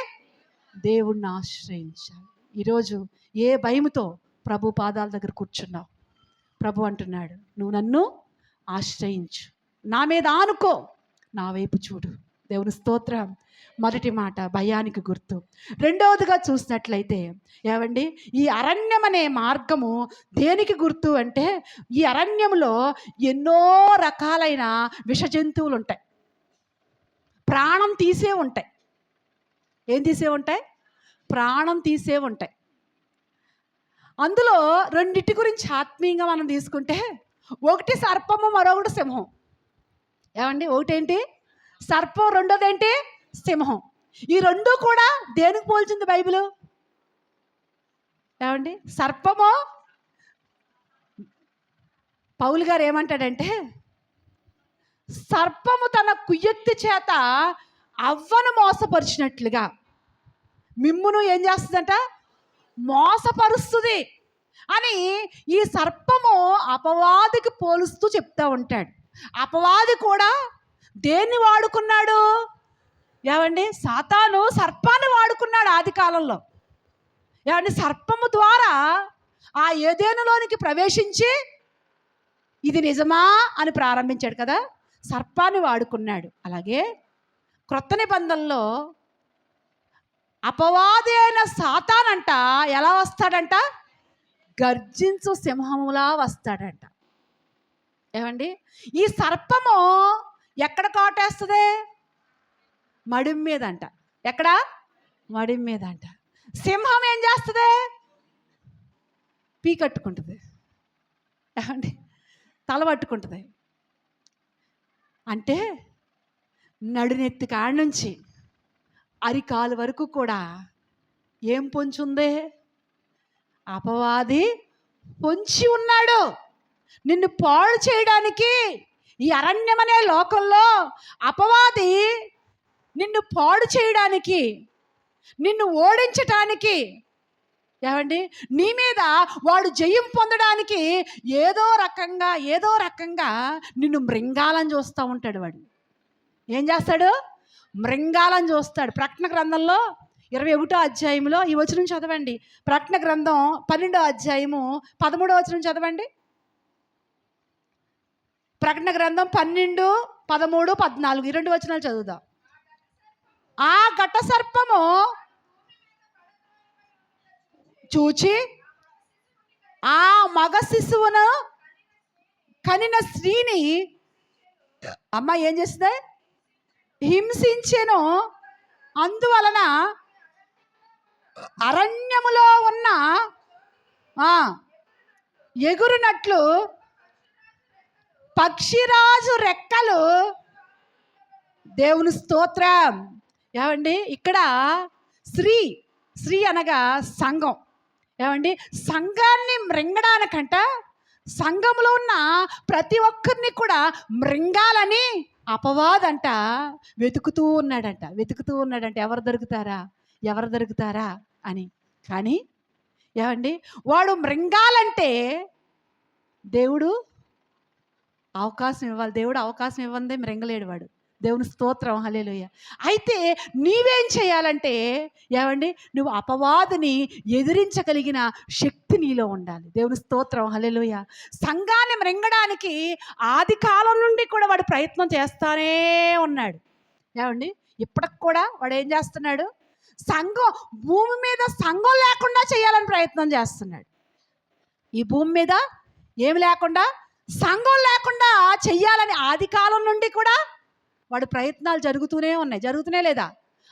దేవుణ్ణి ఆశ్రయించాలి. ఈరోజు ఏ భయముతో ప్రభు పాదాల దగ్గర కూర్చున్నావు? ప్రభు అంటున్నాడు, నువ్వు నన్ను ఆశ్రయించు, నా మీద ఆనుకో, నా వైపు చూడు. దేవుని స్తోత్రం. మొదటి మాట భయానికి గుర్తు. రెండవదిగా చూసినట్లయితే ఏమండి ఈ అరణ్యం అనే మార్గము దేనికి గుర్తు అంటే, ఈ అరణ్యంలో ఎన్నో రకాలైన విష జంతువులు ఉంటాయి, ప్రాణం తీసే ఉంటాయి. ఏం తీసే ఉంటాయి? ప్రాణం తీసే ఉంటాయి. అందులో రెండిటి గురించి ఆత్మీయంగా మనం తీసుకుంటే, ఒకటి సర్పము, మరొకటి సింహం. ఏమండి ఒకటేంటి సర్పం, రెండోదేంటి సింహం. ఈ రెండు కూడా దేనికి పోల్చింది బైబిల్? ఏమండి సర్పము, పౌలు గారు ఏమంటాడంటే, సర్పము తన కుయ్యక్తి చేత అవ్వను మోసపరిచినట్లుగా మిమ్మును ఏం చేస్తుందంట? మోసపరుస్తుంది అని ఈ సర్పము అపవాదికి పోలుస్తూ చెప్తా ఉంటాడు. అపవాది కూడా దేన్ని వాడుకున్నాడు? ఏమండి సాతాను సర్పాన్ని వాడుకున్నాడు ఆది కాలంలో. ఏమండి సర్పము ద్వారా ఆ ఏదెనులోనికి ప్రవేశించి ఇది నిజమా అని ప్రారంభించాడు కదా, సర్పాన్ని వాడుకున్నాడు. అలాగే క్రొత్త నిబంధనలో అపవాది అయిన సాతానంట ఎలా వస్తాడంట? గర్జించు సింహములా వస్తాడంట. ఏమండి ఈ సర్పము ఎక్కడ కాటేస్తుంది? మడిం మీద అంట. ఎక్కడ? మడిం మీద అంట. సింహం ఏం చేస్తుంది? పీకట్టుకుంటుంది. ఏమండి తల పట్టుకుంటుంది. అంటే నడునెత్తి కాడ నుంచి అరికాలు వరకు కూడా ఏం పొంచుందే? అపవాది పొంచి ఉన్నాడు నిన్ను పాడు చేయడానికి. ఈ అరణ్యం అనే లోకంలో అపవాది నిన్ను పాడు చేయడానికి, నిన్ను ఓడించటానికి, ఏమండి నీ మీద వాడు జయం పొందడానికి ఏదో రకంగా నిన్ను మృంగాలని చూస్తూ ఉంటాడు. వాడు ఏం చేస్తాడు? మృంగాలని చూస్తాడు. ప్రకటన గ్రంథంలో 21వ అధ్యాయంలో ఈ వచనం చదవండి. ప్రకటన గ్రంథం 12వ అధ్యాయము 13వ వచనం చదవండి. ప్రకటన గ్రంథం 12, 13, 14 ఈ రెండు వచనాలు చదువుదాం. ఆ ఘట సర్పము చూచి ఆ మగ శిశువును కనిన స్త్రీని అమ్మ ఏం చేస్తుంది? హింసించెను. అందువలన అరణ్యములో ఉన్న ఎగురునట్లు పక్షిరాజు రెక్కలు. దేవుని స్తోత్రం. ఏమండి ఇక్కడ స్త్రీ అనగా సంఘం. ఏమండి సంఘాన్ని మృంగడానికంట, సంఘంలో ఉన్న ప్రతి ఒక్కరిని కూడా మృంగాలని అపవాదంట వెతుకుతూ ఉన్నాడంట. ఎవరు దొరుకుతారా అని. కానీ ఏమండి వాడు మృంగాలంటే దేవుడు అవకాశం ఇవ్వాలి. దేవుడు అవకాశం ఇవ్వందే మృంగలేడు వాడు. దేవుని స్తోత్రం, హల్లెలూయ. అయితే నీవేం చేయాలంటే ఏమండి, నువ్వు అపవాదిని ఎదిరించగలిగిన శక్తి నీలో ఉండాలి. దేవుని స్తోత్రం, హల్లెలూయ. సంఘాన్ని మృంగడానికి ఆది కాలం నుండి కూడా వాడు ప్రయత్నం చేస్తానే ఉన్నాడు. ఏమండి, ఇప్పటికి కూడా వాడు ఏం చేస్తున్నాడు? సంఘం, భూమి మీద సంఘం లేకుండా చేయాలని ప్రయత్నం చేస్తున్నాడు. ఈ భూమి మీద ఏమి లేకుండా, సంఘం లేకుండా చెయ్యాలని ఆది కాలం నుండి కూడా వాడు ప్రయత్నాలు జరుగుతూనే లేదా?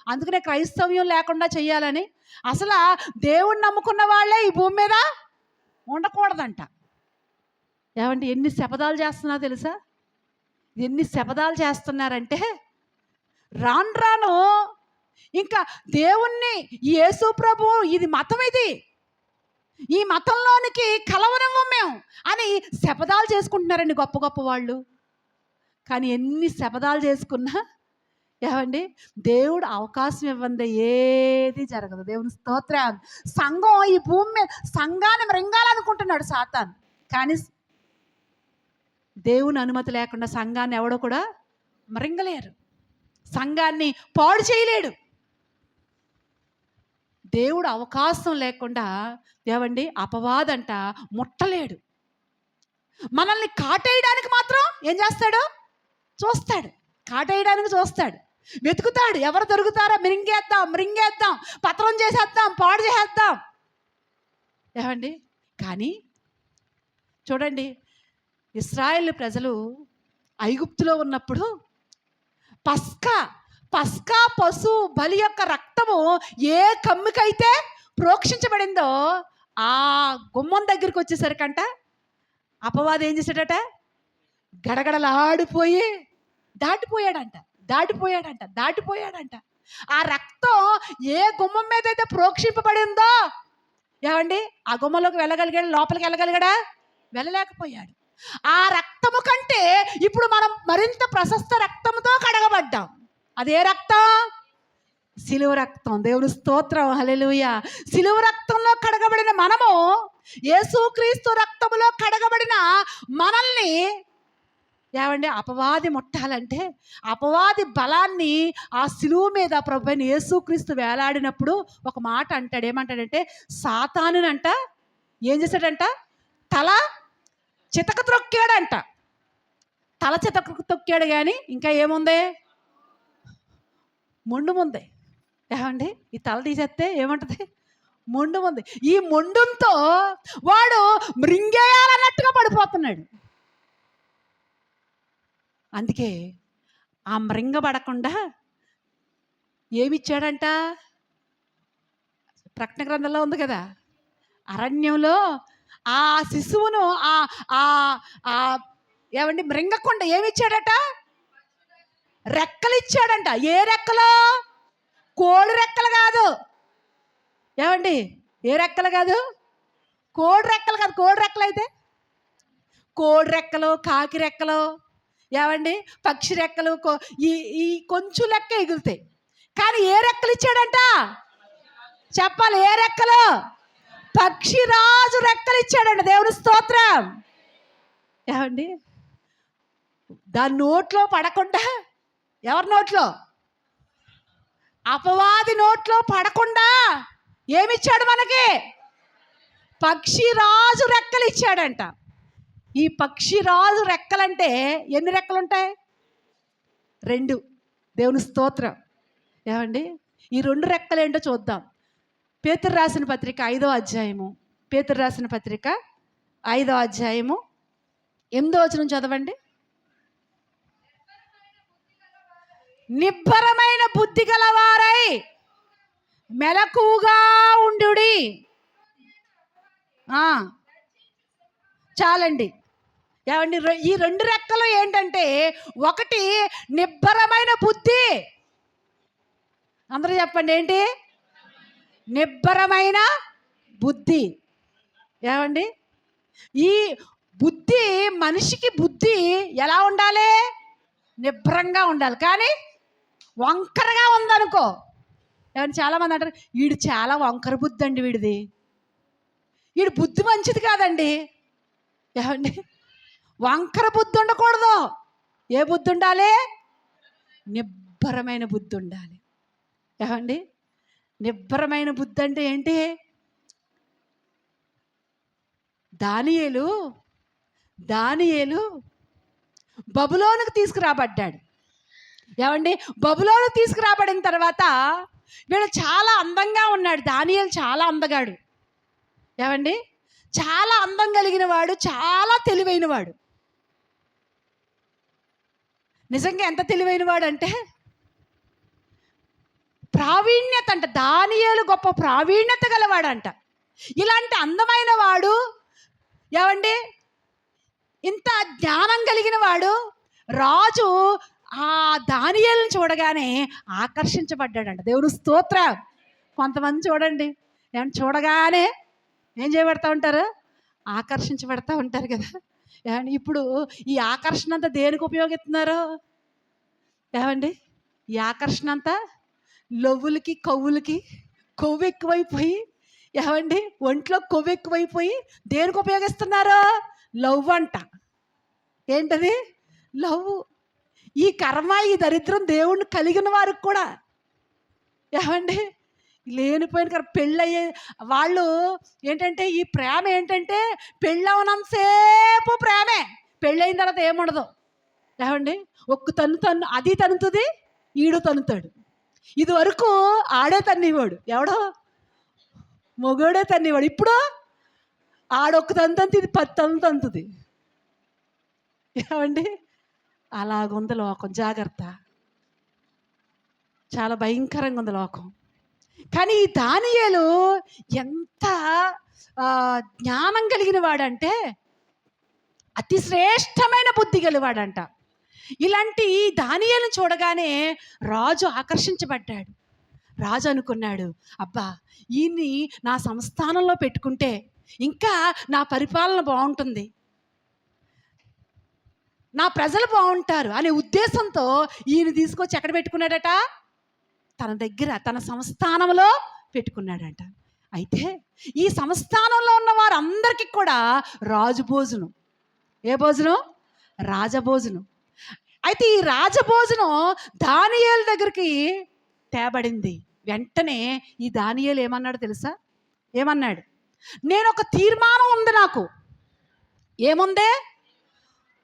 అందుకనే క్రైస్తవ్యం లేకుండా చెయ్యాలని, అసలు దేవుణ్ణి నమ్ముకున్న వాళ్ళే ఈ భూమి మీద ఉండకూడదంట. ఏమంటే ఎన్ని శపథాలు చేస్తున్నా తెలుసా? ఎన్ని శపథాలు చేస్తున్నారంటే రాను రాను ఇంకా దేవుణ్ణి, యేసు ప్రభు ఇది మతం, ఈ మతంలోనికి కలవనివ్వం మేము అని శపథాలు చేసుకుంటున్నారండి గొప్ప గొప్ప వాళ్ళు. కానీ ఎన్ని శపథాలు చేసుకున్నా ఏమండి, దేవుడు అవకాశం ఇవ్వందే ఏది జరగదు. దేవుని స్తోత్రం. సంఘం, ఈ భూమి మీద సంఘాన్ని మృంగాలనుకుంటున్నాడు సాతాను. కానీ దేవుని అనుమతి లేకుండా సంఘాన్ని ఎవడో కూడా మృంగలేరు, సంఘాన్ని పాడు చేయలేడు. దేవుడు అవకాశం లేకుండా ఏమండి అపవాదంట ముట్టలేడు. మనల్ని కాటేయడానికి మాత్రం ఏం చేస్తాడు? చూస్తాడు, కాటేయడానికి చూస్తాడు, వెతుకుతాడు. ఎవరు దొరుకుతారో మృంగేద్దాం, పత్రం చేసేద్దాం, పాడు చేసేద్దాం. ఏమండి, కానీ చూడండి, ఇశ్రాయేలు ప్రజలు ఐగుప్తులో ఉన్నప్పుడు పస్కా పశు బలి యొక్క రక్తము ఏ కమ్మికైతే ప్రోక్షించబడిందో ఆ గుమ్మం దగ్గరికి వచ్చేసరికంట అపవాది ఏం చేశాడట? గడగడలాడిపోయి దాటిపోయాడంట. ఆ రక్తం ఏ గుమ్మం మీద అయితే ప్రోక్షింపబడిందో ఏమండి, ఆ గుమ్మంలోకి వెళ్ళగలిగాడు? లోపలికి వెళ్ళగలిగాడా? వెళ్ళలేకపోయాడు. ఆ రక్తము కంటే ఇప్పుడు మనం మరింత ప్రశస్త రక్తంతో కడగబడ్డాం. అదే రక్తం? సిలువ రక్తం. దేవుని స్తోత్రం, హల్లెలూయా. సిలువ రక్తంలో కడగబడిన మనము, యేసుక్రీస్తు రక్తములో కడగబడిన మనల్ని ఏమండి అపవాది ముట్టాలంటే, అపవాది బలాన్ని ఆ సిలువ మీద ప్రభువైన యేసుక్రీస్తు వేలాడినప్పుడు ఒక మాట అంటాడు. ఏమంటాడంటే, సాతానునంట ఏం చేశాడంట? తల చితక త్రొక్కాడంట. తల చితక తొక్కాడు, కానీ ఇంకా ఏముంది? మొండు ముందే. ఏమండి, ఈ తల తీసేస్తే ఏమంటుంది? మొండు ఉంది. ఈ మొండంతో వాడు మృంగేయాలన్నట్టుగా పడిపోతున్నాడు. అందుకే ఆ మృంగబడకుండా ఏమిచ్చాడంట? ప్రకటన గ్రంథంలో ఉంది కదా, అరణ్యంలో ఆ శిశువును ఏమండి మృంగకుండా ఏమిచ్చాడట? రెక్కలు ఇచ్చాడంట. ఏ రెక్కలు? కోడి రెక్కలు కాదు. ఏమండి, ఏ రెక్కలు కాదు? కోడి రెక్కలు కాదు. కోడి రెక్కలు అయితే కోడి రెక్కలు, కాకి రెక్కలు, ఏమండి పక్షి రెక్కలు ఈ కొంచెం లెక్క ఎగురుతాయి. కానీ ఏ రెక్కలు ఇచ్చాడంట? చెప్పాలి, ఏ రెక్కలు? పక్షిరాజు రెక్కలు ఇచ్చాడంట. దేవుని స్తోత్రం. ఏమండి, దాని నోట్లో పడకుండా, ఎవరి నోట్లో? అపవాది నోట్లో పడకుండా ఏమిచ్చాడు మనకి? పక్షిరాజు రెక్కలు ఇచ్చాడంట. ఈ పక్షిరాజు రెక్కలంటే ఎన్ని రెక్కలు ఉంటాయి? 2. దేవుని స్తోత్రం. ఏమండి, ఈ 2 రెక్కలు ఏంటో చూద్దాం. పేతురు రాసిన పత్రిక 5వ అధ్యాయము. పేతురు రాసిన పత్రిక 5వ అధ్యాయము 8వ వచనం చదవండి. నిబ్బరమైన బుద్ధి గలవారై మెలకుగా ఉండుడి. చాలండి. ఏమండి, ఈ 2 రెక్కలు ఏంటంటే, ఒకటి నిబ్బరమైన బుద్ధి. అందరూ చెప్పండి, ఏంటి? నిబ్బరమైన బుద్ధి. ఏమండి, ఈ బుద్ధి, మనిషికి బుద్ధి ఎలా ఉండాలి? నిబ్బరంగా ఉండాలి. కానీ వంకరగా ఉందనుకో, ఏమంటే చాలామంది అంటారు, వీడు చాలా వంకర బుద్ధి అండి, వీడి బుద్ధి మంచిది కాదండి. ఏమండి, వంకర బుద్ధి ఉండకూడదు. ఏ బుద్ధి ఉండాలి? నిబ్బరమైన బుద్ధి ఉండాలి. ఏమండి? నిబ్బరమైన బుద్ధి అంటే ఏంటి? దానియేలు దానియేలు బబులోనుకు తీసుకురాబడ్డాడు. ఏమండి? బబులోను తీసుకురాబడిన తర్వాత వీడు చాలా అందంగా ఉన్నాడు. దానియేలు చాలా అందగాడు. ఏమండి? చాలా అందం కలిగిన వాడు, చాలా తెలివైన వాడు. నిజంగా ఎంత తెలివైన వాడు అంటే ప్రావీణ్యత అంట. దానియేలు గొప్ప ప్రావీణ్యత గలవాడంట. ఇలాంటి అందమైన వాడు, ఏమండి, ఇంత జ్ఞానం కలిగిన వాడు, రాజు ఆ దానియేలుని చూడగానే ఆకర్షించబడ్డాడంట. దేవుని స్తోత్రం. కొంతమంది చూడండి, ఏమంటే చూడగానే ఏం చేయబడతా ఉంటారు? ఆకర్షించబడతా ఉంటారు కదా. ఏమండి? ఇప్పుడు ఈ ఆకర్షణ అంతా దేనికి ఉపయోగిస్తున్నారు? ఏమండి? ఈ ఆకర్షణ అంతా లవ్వులకి కవ్వులకి కొవ్వు ఎక్కువైపోయి, ఏమండి, ఒంట్లో కొవ్వు ఎక్కువైపోయి దేనికి ఉపయోగిస్తున్నారు? లవ్ అంట. ఏంటది? లవ్. ఈ కర్మ, ఈ దరిద్రం దేవుణ్ణి కలిగిన వారికి కూడా, ఏమండి, లేనిపోయిన పెళ్ళయ్యే వాళ్ళు ఏంటంటే, ఈ ప్రేమ ఏంటంటే పెళ్ళవనంతసేపు ప్రేమే, పెళ్ళయిన తర్వాత ఏముండదు. ఏమండి? ఒక్క తను అది తనుతుంది, ఈడు తనుతాడు. ఇది వరకు ఆడే తన్నివాడు, ఎవడో మొగోడే తన్నివాడు. ఇప్పుడు ఆడొక్క తంతంతి, ఇది 10 తంతుంది. ఏమండి? అలాగుంది లోకం. జాగ్రత్త. చాలా భయంకరంగా ఉంది లోకం. కానీ ఈ దానియేలు ఎంత జ్ఞానం కలిగిన వాడంటే, అతి శ్రేష్టమైన బుద్ధి గలవాడంట. ఇలాంటి దానియేలుని చూడగానే రాజు ఆకర్షించబడ్డాడు. రాజు అనుకున్నాడు, అబ్బా, ఈయన్ని నా సంస్థానంలో పెట్టుకుంటే ఇంకా నా పరిపాలన బాగుంటుంది, నా ప్రజలు బాగుంటారు అనే ఉద్దేశంతో ఈయన తీసుకొచ్చి ఎక్కడ పెట్టుకున్నాడట? తన దగ్గర, తన సంస్థానంలో పెట్టుకున్నాడంట. అయితే ఈ సంస్థానంలో ఉన్న వారందరికీ కూడా రాజభోజనం. ఏ భోజనం? రాజభోజనం. అయితే ఈ రాజభోజనం దానియేలు దగ్గరికి తేబడింది. వెంటనే ఈ దానియేలు ఏమన్నాడు తెలుసా? ఏమన్నాడు? నేను ఒక తీర్మానం ఉంది నాకు. ఏముందే?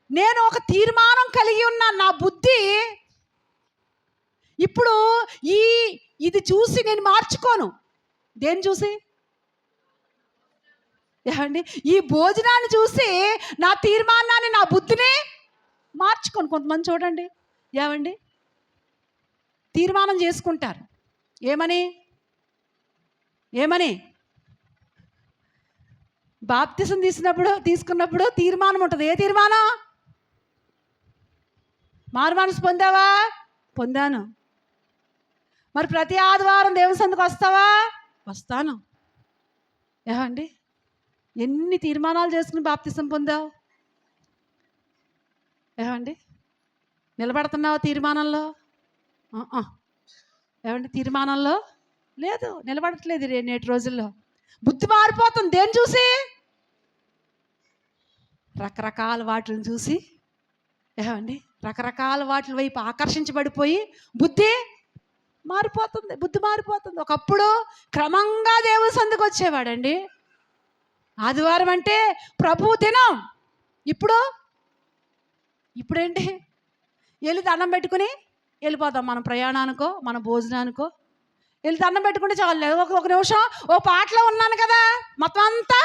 నేను ఒక తీర్మానం కలిగి ఉన్న నా బుద్ధి ఇప్పుడు ఇది చూసి నేను మార్చుకోను. దేన్ని చూసి? ఏమండి? ఈ భోజనాన్ని చూసి నా తీర్మానాన్ని, నా బుద్ధిని మార్చుకోను. కొంతమంది చూడండి, ఏమండి, తీర్మానం చేసుకుంటారు. ఏమని? బాప్తిసం తీసుకున్నప్పుడు తీర్మానం ఉంటుంది. ఏ తీర్మానం? మారు మనసు పొందావా? పొందాను. మరి ప్రతి ఆదివారం దేవుని సందుకు వస్తావా? వస్తాను. ఏమండి? ఎన్ని తీర్మానాలు చేసుకుని బాప్తిసం పొందావు? ఏమండి? నిలబడుతున్నావా తీర్మానంలో? ఏమండి? తీర్మానంలో లేదు, నిలబడట్లేదు నేటి రోజుల్లో. బుద్ధి మారిపోతుంది. దేన్ని చూసి? రకరకాల వాటిని చూసి, ఏమండి, రకరకాల వాటి వైపు ఆకర్షించబడిపోయి బుద్ధి మారిపోతుంది. ఒకప్పుడు క్రమంగా దేవుని సందుకు వచ్చేవాడండి. ఆదివారం అంటే ప్రభు దినం. ఇప్పుడేంటి? వెళ్ళి దండం పెట్టుకుని వెళ్ళిపోతాం. మన ప్రయాణానికో, మన భోజనానికో వెళ్ళి దండం పెట్టుకుంటే చాలు. ఒక నిమిషం ఓ పాటలో ఉన్నాను కదా, మొత్తం అంతా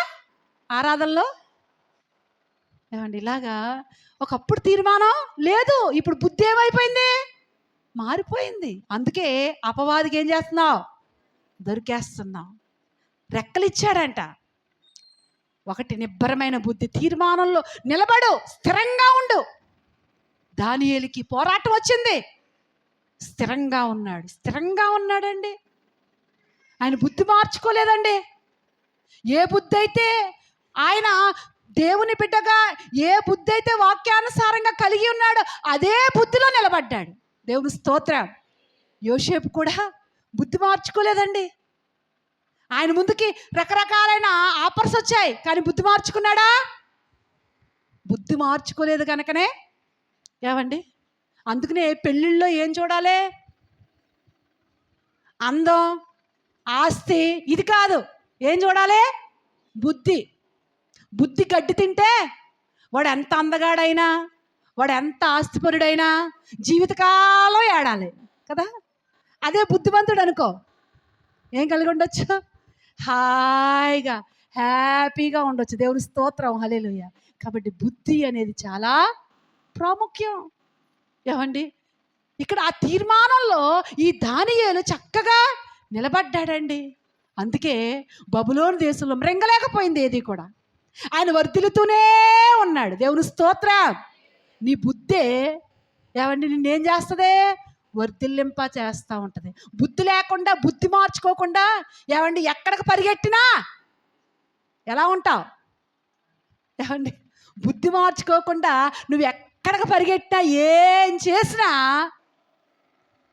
ఆరాధనలో. ఏమండి? ఇలాగా ఒకప్పుడు తీర్మానం లేదు, ఇప్పుడు బుద్ధి ఏమైపోయింది? మారిపోయింది. అందుకే అపవాదికి ఏం చేస్తున్నావు? దొరికేస్తున్నావు. రెక్కలు ఇచ్చాడంట. ఒకటి, నిబ్బరమైన బుద్ధి. తీర్మానంలో నిలబడు, స్థిరంగా ఉండు. దానియేలుకి పోరాటం వచ్చింది, స్థిరంగా ఉన్నాడండి. ఆయన బుద్ధి మార్చుకోలేదండి. ఏ బుద్ధి అయితే ఆయన దేవుని బిడ్డగా, ఏ బుద్ధి అయితే వాక్యానుసారంగా కలిగి ఉన్నాడో అదే బుద్ధిలో నిలబడ్డాడు. దేవుని స్తోత్రం. యోసేపు కూడా బుద్ధి మార్చుకోలేదండి. ఆయన ముందుకి రకరకాలైన ఆఫర్స్ వచ్చాయి, కానీ బుద్ధి మార్చుకున్నాడా? బుద్ధి మార్చుకోలేదు కనుకనే, ఏమండి, అందుకనే పెళ్ళిళ్ళలో ఏం చూడాలి? అందం, ఆస్తి ఇది కాదు. ఏం చూడాలి? బుద్ధి. బుద్ధి గడ్డి తింటే వాడు ఎంత అందగాడైనా, వాడు ఎంత ఆస్తిపరుడైనా జీవితకాలం ఏడాలి కదా. అదే బుద్ధిమంతుడు అనుకో, ఏం కలిగి ఉండొచ్చు? హాయిగా హ్యాపీగా ఉండొచ్చు. దేవుని స్తోత్రం, హల్లెలూయా. కాబట్టి బుద్ధి అనేది చాలా ప్రాముఖ్యం. ఏమండి, ఇక్కడ ఆ తీర్మానంలో ఈ దానియేలు చక్కగా నిలబడ్డాడండి. అందుకే బబులోను దేశంలో మృంగలేకపోయింది ఏది కూడా. ఆయన వర్ధిల్లుతూనే ఉన్నాడు. దేవుని స్తోత్రం. నీ బుద్ధే ఏమండి నిన్నేం చేస్తుంది? వర్ధిల్లింప చేస్తూ ఉంటుంది. బుద్ధి లేకుండా, బుద్ధి మార్చుకోకుండా ఏమండి ఎక్కడికి పరిగెట్టినా ఎలా ఉంటావు? ఏమండి బుద్ధి మార్చుకోకుండా నువ్వు ఎక్కడికి పరిగెట్టినా, ఏం చేసినా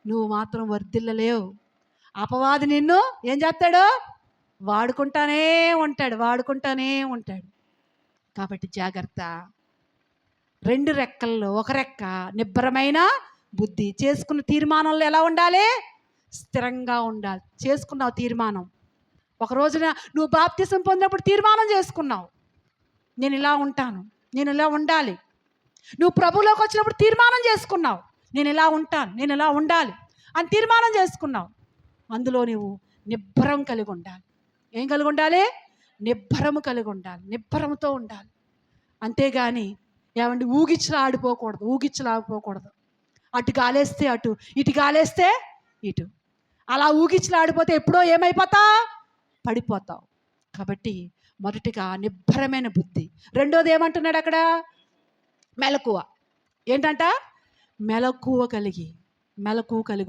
నువ్వు మాత్రం వర్ధిల్లలేవు. అపవాది నిన్ను ఏం చేస్తాడు? వాడుకుంటానే ఉంటాడు. కాబట్టి జాగ్రత్త. 2 రెక్కల్లో ఒక రెక్క నిబ్బరమైన బుద్ధి. చేసుకున్న తీర్మానంలో ఎలా ఉండాలి? స్థిరంగా ఉండాలి. చేసుకున్నావు తీర్మానం. ఒక రోజున నువ్వు బాప్తిసం పొందినప్పుడు తీర్మానం చేసుకున్నావు, నేను ఇలా ఉంటాను, నేను ఇలా ఉండాలి. నువ్వు ప్రభువులోకి వచ్చినప్పుడు తీర్మానం చేసుకున్నావు, నేను ఇలా ఉంటాను, నేను ఇలా ఉండాలి అని తీర్మానం చేసుకున్నావు. అందులో నువ్వు నిబ్బరం కలిగి ఉండాలి. ఏం కలిగి ఉండాలి? నిబ్బరము కలిగి ఉండాలి. నిబ్బరంతో ఉండాలి. అంతేగాని ఏమండి ఊగిచ్చలాడిపోకూడదు. అటు గాలేస్తే అటు, ఇటు గాలేస్తే ఇటు. అలా ఊగిచ్చలాడిపోతే ఎప్పుడో ఏమైపోతావు? పడిపోతావు. కాబట్టి మొదటిగా నిబ్బరమైన బుద్ధి. రెండోది ఏమంటున్నాడు అక్కడ? మెలకువ. ఏంటంట? మెలకువ కలిగి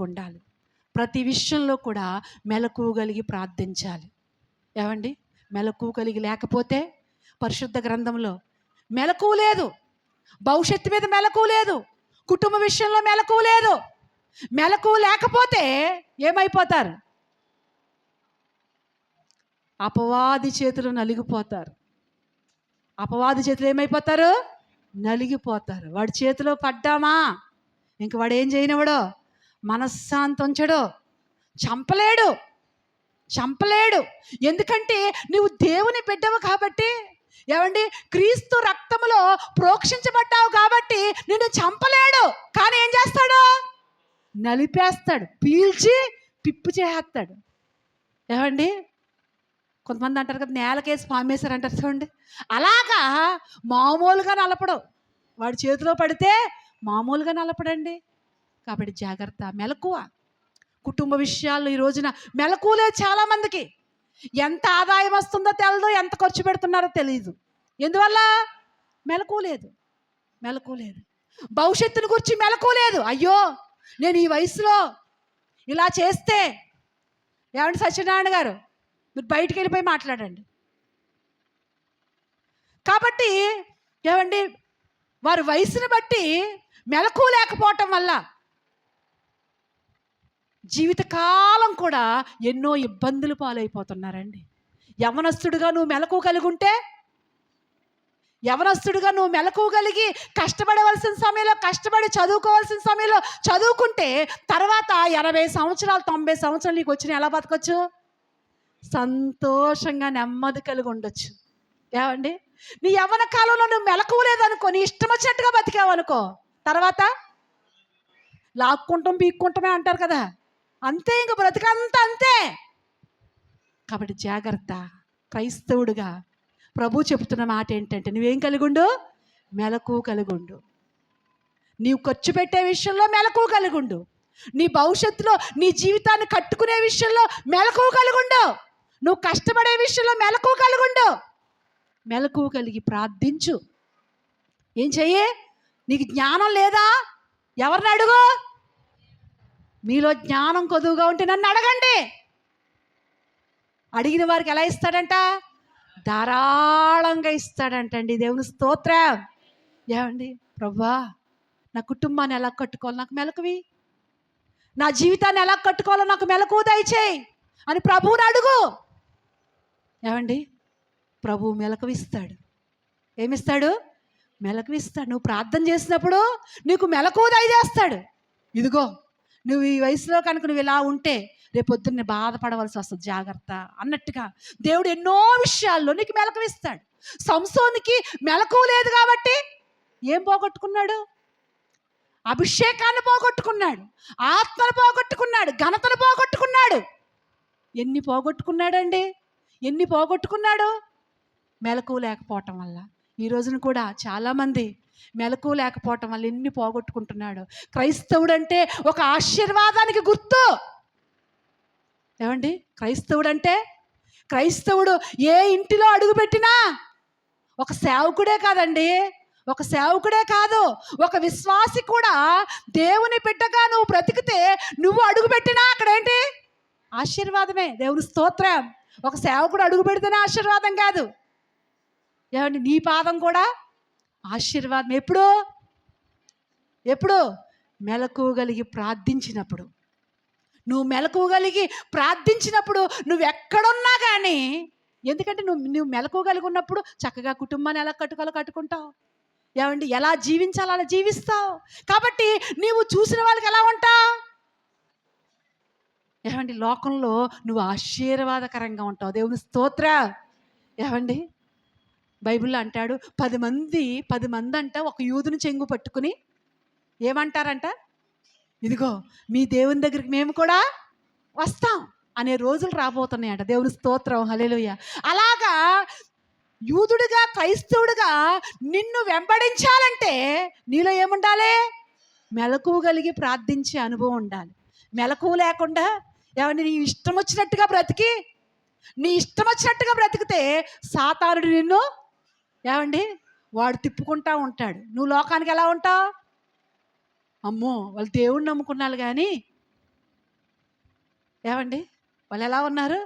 ఉండాలి. ప్రతి విషయంలో కూడా మెలకువ కలిగి ప్రార్థించాలి. ఏమండి మెలకువ కలిగి లేకపోతే పరిశుద్ధ గ్రంథంలో మెలకువ లేదు, భవిష్యత్తు మీద మెలకువ లేదు, కుటుంబ విషయంలో మెలకువ లేదు. మెలకువ లేకపోతే ఏమైపోతారు? అపవాది చేతులు నలిగిపోతారు. అపవాది చేతులు ఏమైపోతారు? నలిగిపోతారు. వాడి చేతిలో పడ్డామా ఇంక వాడు ఏం చేయనివాడో? మనశ్శాంతి ఉంచడు, చంపలేడు. ఎందుకంటే నువ్వు దేవుని బిడ్డవు కాబట్టి, ఏమండి క్రీస్తు రక్తములో ప్రోక్షించబడ్డావు కాబట్టి నిన్ను చంపలేడు. కానీ ఏం చేస్తాడు? నలిపేస్తాడు, పీల్చి పిప్పు చేస్తాడు. ఏమండి కొంతమంది అంటారు కదా, నేలకేసి పామేశారు అంటారు చూడండి. అలాగా మామూలుగా నలపడు. వాడి చేతిలో పడితే మామూలుగా నలపడండి. కాబట్టి జాగ్రత్త. మెలకువ. కుటుంబ విషయాల్లో ఈ రోజున మెలకువలే చాలామందికి. ఎంత ఆదాయం వస్తుందో తెలదు, ఎంత ఖర్చు పెడుతున్నారో తెలియదు. ఎందువల్ల? మెలకువ లేదు. భవిష్యత్తుని గురించి మెలకువ లేదు. అయ్యో నేను ఈ వయసులో ఇలా చేస్తే, ఏమండి సత్యనారాయణ గారు మీరు బయటికి వెళ్ళిపోయి మాట్లాడండి. కాబట్టి ఏమండి వారి వయసుని బట్టి మెలకువ లేకపోవటం వల్ల జీవితకాలం కూడా ఎన్నో ఇబ్బందులు పాలైపోతున్నారండి. యవనస్తుడిగా నువ్వు మెలకువ కలిగి ఉంటే, యవనస్తుడిగా నువ్వు మెలకువ కలిగి కష్టపడవలసిన సమయంలో కష్టపడి చదువుకోవాల్సిన సమయంలో చదువుకుంటే తర్వాత 80 సంవత్సరాలు 90 సంవత్సరాలు నీకు వచ్చిన ఎలా బతకొచ్చు? సంతోషంగా నెమ్మది కలిగి ఉండొచ్చు. ఏమండి నీ యవ్వన కాలంలో నువ్వు మెలకువ లేదనుకో, నీ ఇష్టం వచ్చినట్టుగా బతికావనుకో, తర్వాత లాక్కుంటాం పీక్కుంటామే అంటారు కదా, అంతే. ఇంక బ్రతికంతా అంతే. కాబట్టి జాగ్రత్త. క్రైస్తవుడిగా ప్రభు చెబుతున్న మాట ఏంటంటే నువ్వేం కలిగి ఉండు? మెలకువ కలిగి ఉండు. నీవు ఖర్చు పెట్టే విషయంలో మెలకువ కలిగి ఉండు. నీ భవిష్యత్తులో నీ జీవితాన్ని కట్టుకునే విషయంలో మెలకువ కలిగి ఉండు. నువ్వు కష్టపడే విషయంలో మెలకువ కలిగి ఉండు. మెలకువ కలిగి ప్రార్థించు. ఏం చెయ్యి? నీకు జ్ఞానం లేదా? ఎవరిని అడుగు? మీలో జ్ఞానం కొదువుగా ఉంటే నన్ను అడగండి. అడిగిన వారికి ఎలా ఇస్తాడంట? ధారాళంగా ఇస్తాడంటండి. దేవుని స్తోత్రం. ఏమండి ప్రభువా నా కుటుంబాన్ని ఎలా కట్టుకోవాలి నాకు మెలకువి, నా జీవితాన్ని ఎలా కట్టుకోవాలో నాకు మెలకువ దయచేయి అని ప్రభువుని అడుగు. ఏమండి ప్రభువు మెలకువిస్తాడు. ఏమిస్తాడు? మెలకువిస్తాడు. నువ్వు ప్రార్థన చేసినప్పుడు నీకు మెలకువ దయచేస్తాడు. ఇదిగో నువ్వు ఈ వయసులో కనుక నువ్వు ఇలా ఉంటే రేపొద్దున్నే బాధపడవలసి వస్తుంది, జాగ్రత్త అన్నట్టుగా దేవుడు ఎన్నో విషయాల్లో నీకు మెలకువిస్తాడు. సంసోనికి మెలకువ లేదు కాబట్టి ఏం పోగొట్టుకున్నాడు? అభిషేకాన్ని పోగొట్టుకున్నాడు, ఆత్మను పోగొట్టుకున్నాడు, ఘనతను పోగొట్టుకున్నాడు. ఎన్ని పోగొట్టుకున్నాడండి? ఎన్ని పోగొట్టుకున్నాడు? మెలకువ లేకపోవటం వల్ల. ఈ రోజున కూడా చాలామంది మెలకువ లేకపోవటం వల్ల ఎన్ని పోగొట్టుకుంటున్నాడు. క్రైస్తవుడు అంటే ఒక ఆశీర్వాదానికి గుర్తు. ఏమండి? క్రైస్తవుడు అంటే, క్రైస్తవుడు ఏ ఇంటిలో అడుగుపెట్టినా ఒక సేవకుడే కాదండి, ఒక సేవకుడే కాదు, ఒక విశ్వాసి కూడా. దేవుని బిడ్డగా నువ్వు బ్రతికితే నువ్వు అడుగుపెట్టినా అక్కడేంటి? ఆశీర్వాదమే. దేవుని స్తోత్రం. ఒక సేవకుడు అడుగు పెడితేనే ఆశీర్వాదం కాదు. ఏమండి? నీ పాదం కూడా ఆశీర్వాదం. ఎప్పుడు? ఎప్పుడు? మెలకువగలిగి ప్రార్థించినప్పుడు. నువ్వు మెలకువగలిగి ప్రార్థించినప్పుడు నువ్వు ఎక్కడున్నా కానీ, ఎందుకంటే నువ్వు మెలకువగలిగి ఉన్నప్పుడు చక్కగా కుటుంబాన్ని ఎలా కట్టుకుంటావు. ఏమండి? ఎలా జీవించాలో అలా జీవిస్తావు. కాబట్టి నీవు చూసిన వాళ్ళకి ఎలా ఉంటావు? ఏమండి? లోకంలో నువ్వు ఆశీర్వాదకరంగా ఉంటావు. దేవుని స్తోత్ర. ఏమండి? బైబిల్లో అంటాడు, 10 మంది అంట ఒక యూదుని చెంగు పట్టుకుని ఏమంటారంట? ఇదిగో మీ దేవుని దగ్గరికి మేము కూడా వస్తాం అనే రోజులు రాబోతున్నాయంట. దేవుని స్తోత్రం. హల్లెలూయా. అలాగా యూదుడిగా, క్రైస్తవుడిగా నిన్ను వెంబడించాలంటే నీలో ఏముండాలి? మెలకువ కలిగి ప్రార్థించే అనుభవం ఉండాలి. మెలకువ లేకుండా ఏమంటే నీ ఇష్టం వచ్చినట్టుగా బ్రతికితే సాతానుడు నిన్ను ఏమండి వాడు తిప్పుకుంటా ఉంటాడు. నువ్వు లోకానికి ఎలా ఉంటావు? అమ్మో వాళ్ళు దేవుణ్ణి నమ్ముకున్నారు కానీ ఏమండి వాళ్ళు ఎలా ఉన్నారు?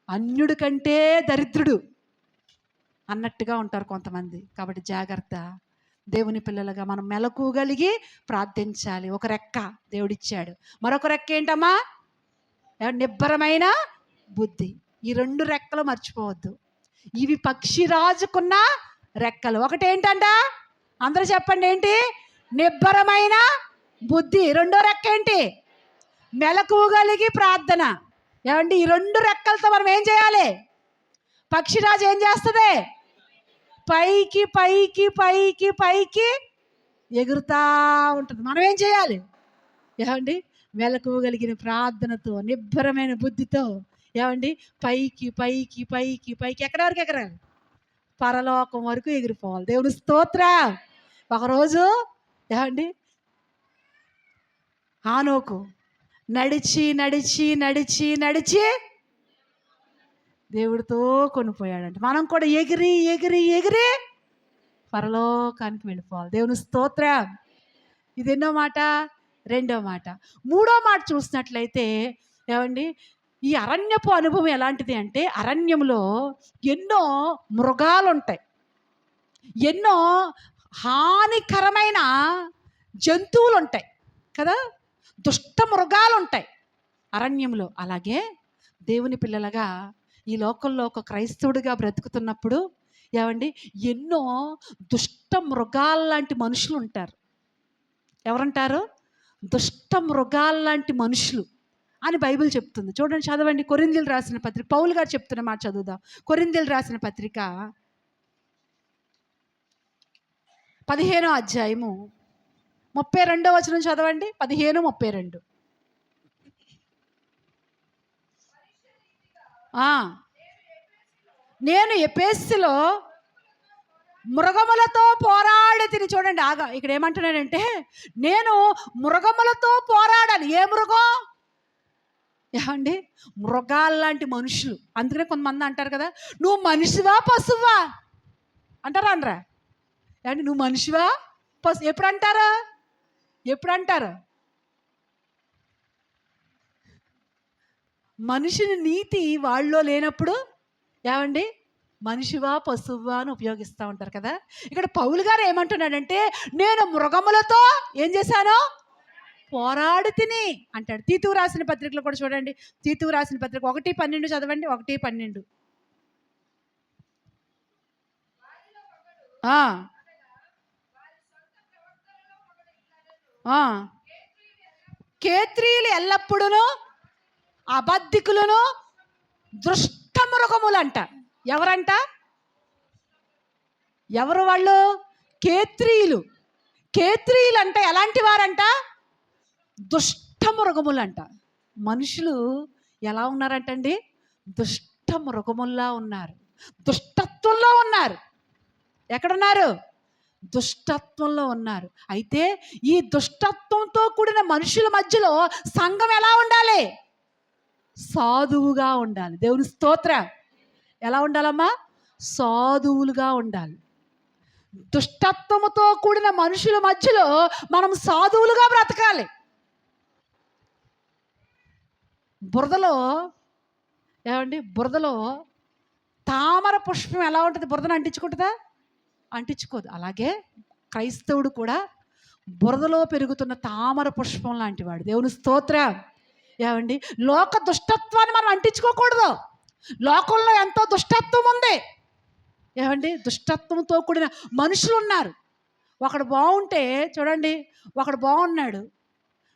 అన్యుడి కంటే దరిద్రుడు అన్నట్టుగా ఉంటారు కొంతమంది. కాబట్టి జాగ్రత్త. దేవుని పిల్లలుగా మనం మెలకువగలిగి ప్రార్థించాలి. ఒక రెక్క దేవుడిచ్చాడు, మరొక రెక్క ఏంటమ్మా? నిబ్బరమైన బుద్ధి. ఈ 2 రెక్కలు మర్చిపోవద్దు. ఇవి పక్షిరాజుకున్న రెక్కలు. ఒకటేంటంట? అందరూ చెప్పండి, ఏంటి? నిబ్బరమైన బుద్ధి. రెండో రెక్క ఏంటి? మెలకువగలిగి ప్రార్థన. ఏమండి? ఈ 2 రెక్కలతో మనం ఏం చేయాలి? పక్షిరాజు ఏం చేస్తుంది? పైకి పైకి పైకి పైకి ఎగురుతా ఉంటుంది. మనం ఏం చేయాలి? ఏమండి? మెలకువగలిగిన ప్రార్థనతో, నిబ్బరమైన బుద్ధితో ఏమండి పైకి పైకి పైకి పైకి ఎక్కడి వరకు ఎగరాలి? పరలోకం వరకు ఎగిరిపోవాలి. దేవుని స్తోత్రం. ఒకరోజు ఏమండి హానోకు నడిచి నడిచి నడిచి నడిచి దేవుడితో కొనిపోయాడంట. మనం కూడా ఎగిరి ఎగిరి ఎగిరి పరలోకానికి వెళ్ళిపోవాలి. దేవుని స్తోత్రం. ఇది ఎన్నో మాట? 2వ మాట. 3వ మాట చూసినట్లయితే ఏమండి ఈ అరణ్యపు అనుభవం ఎలాంటిది అంటే, అరణ్యంలో ఎన్నో మృగాలు ఉంటాయి, ఎన్నో హానికరమైన జంతువులు ఉంటాయి కదా, దుష్ట మృగాలు ఉంటాయి అరణ్యంలో. అలాగే దేవుని పిల్లలుగా ఈ లోకంలో ఒక క్రైస్తవుడిగా బ్రతుకుతున్నప్పుడు ఏమండి ఎన్నో దుష్ట మృగాల లాంటి మనుషులు ఉంటారు. ఎవరంటారు? దుష్ట మృగాల లాంటి మనుషులు అని బైబిల్ చెప్తుంది. చూడండి, చదవండి. కొరింథీయులకు రాసిన పత్రిక, పౌలు గారు చెప్తున్న మాట చదువుదాం. కొరింథీయులకు రాసిన పత్రిక 15వ అధ్యాయము 32వ వచనం చదవండి. 15:32. నేను ఎఫెసులో మృగములతో పోరాడి తిని. చూడండి, ఇక్కడ ఏమంటున్నాడంటే, నేను మృగములతో పోరాడాను. ఏ మృగం? ఏమండి మృగాల్లాంటి మనుషులు. అందుకనే కొంతమంది అంటారు కదా, నువ్వు మనిషివా పశువా అంటారా? అనరా? ఏమండి నువ్వు మనిషివా పశు ఎప్పుడు అంటారా? మనిషిని నీతి వాళ్ళలో లేనప్పుడు ఏమండి మనిషివా పశువా అని ఉపయోగిస్తూ ఉంటారు కదా. ఇక్కడ పౌలు గారు ఏమంటున్నాడంటే, నేను మృగములతో ఏం చేశాను? పోరాడి తిని అంటాడు. తీతువు రాసిన పత్రికలో కూడా చూడండి. తీతువు రాసిన పత్రిక 1:12 చదవండి. 1:12. ఆ, ఆ. కేత్రీయులు ఎల్లప్పుడూ అబద్ధికులను దుష్ట మృగములంట. ఎవరంట? ఎవరు వాళ్ళు? కేత్రీయులు. కేత్రీయులు అంటే ఎలాంటి వారంట? దుష్ట మృగములంట. మనుషులు ఎలా ఉన్నారంటండి? దుష్ట మృగముల్లా ఉన్నారు, దుష్టత్వంలో ఉన్నారు. ఎక్కడున్నారు? దుష్టత్వంలో ఉన్నారు. అయితే ఈ దుష్టత్వంతో కూడిన మనుషుల మధ్యలో సంఘం ఎలా ఉండాలి? సాధువుగా ఉండాలి. దేవుని స్తోత్రం. ఎలా ఉండాలమ్మా? సాధువులుగా ఉండాలి. దుష్టత్వముతో కూడిన మనుషుల మధ్యలో మనం సాధువులుగా బ్రతకాలి. బురదలో ఏమండి, బురదలో తామర పుష్పం ఎలా ఉంటుంది? బురదను అంటించుకుంటుందా? అంటించుకోదు. అలాగే క్రైస్తవుడు కూడా బురదలో పెరుగుతున్న తామర పుష్పం లాంటి వాడు. దేవుని స్తోత్రం. ఏమండి, లోక దుష్టత్వాన్ని మనం అంటించుకోకూడదు. లోకంలో ఎంతో దుష్టత్వం ఉంది. ఏమండి, దుష్టత్వంతో కూడిన మనుషులు ఉన్నారు. ఒకడు బాగుంటే చూడండి, ఒకడు బాగున్నాడు,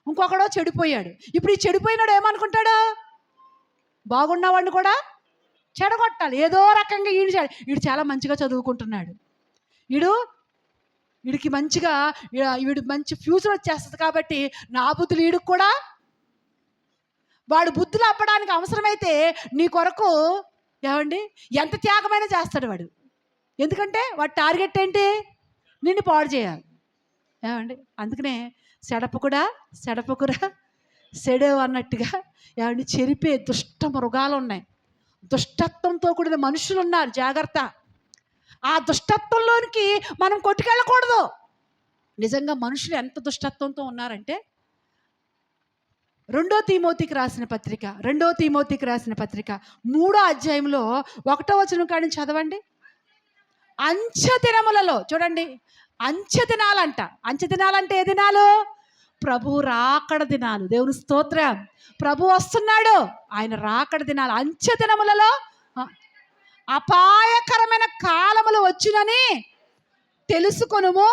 ఇంకొకడో చెడిపోయాడు. ఇప్పుడు ఈ చెడిపోయినాడు ఏమనుకుంటాడు? బాగున్నవాడిని కూడా చెడగొట్టాలి ఏదో రకంగా. వీడు చాలా మంచిగా చదువుకుంటున్నాడు, వీడికి మంచిగా వీడు మంచి ఫ్యూచర్ వచ్చేస్తుంది కాబట్టి నా బుద్ధులు వీడికి కూడా, వాడు బుద్ధులు అప్పడానికి అవసరమైతే నీ కొరకు ఏమండి ఎంత త్యాగమైనా చేస్తాడు వాడు. ఎందుకంటే వాడి టార్గెట్ ఏంటి? నిన్ను పాడు చేయాలి. ఏమండి, అందుకనే సెడపకుడా సెడవు అన్నట్టుగా ఏమండి చెరిపే దుష్ట మృగాలు ఉన్నాయి. దుష్టత్వంతో కూడిన మనుషులు ఉన్నారు. జాగ్రత్త. ఆ దుష్టత్వంలోనికి మనం కొట్టుకెళ్ళకూడదు. నిజంగా మనుషులు ఎంత దుష్టత్వంతో ఉన్నారంటే, 2 తీమోతికి రాసిన పత్రిక 3వ అధ్యాయంలో 1వ వచనం కాడి నుంచి చదవండి. అంచె దినములలో చూడండి, అంచె దినాలంట. అంచె దినాలంటే ఏ దినాలు? ప్రభు రాకడ దినాలు. దేవుని స్తోత్రం. ప్రభు వస్తున్నాడు, ఆయన రాకడ దినాలు. అంచె దినములలో అపాయకరమైన కాలములు వచ్చునని తెలుసుకొనుము.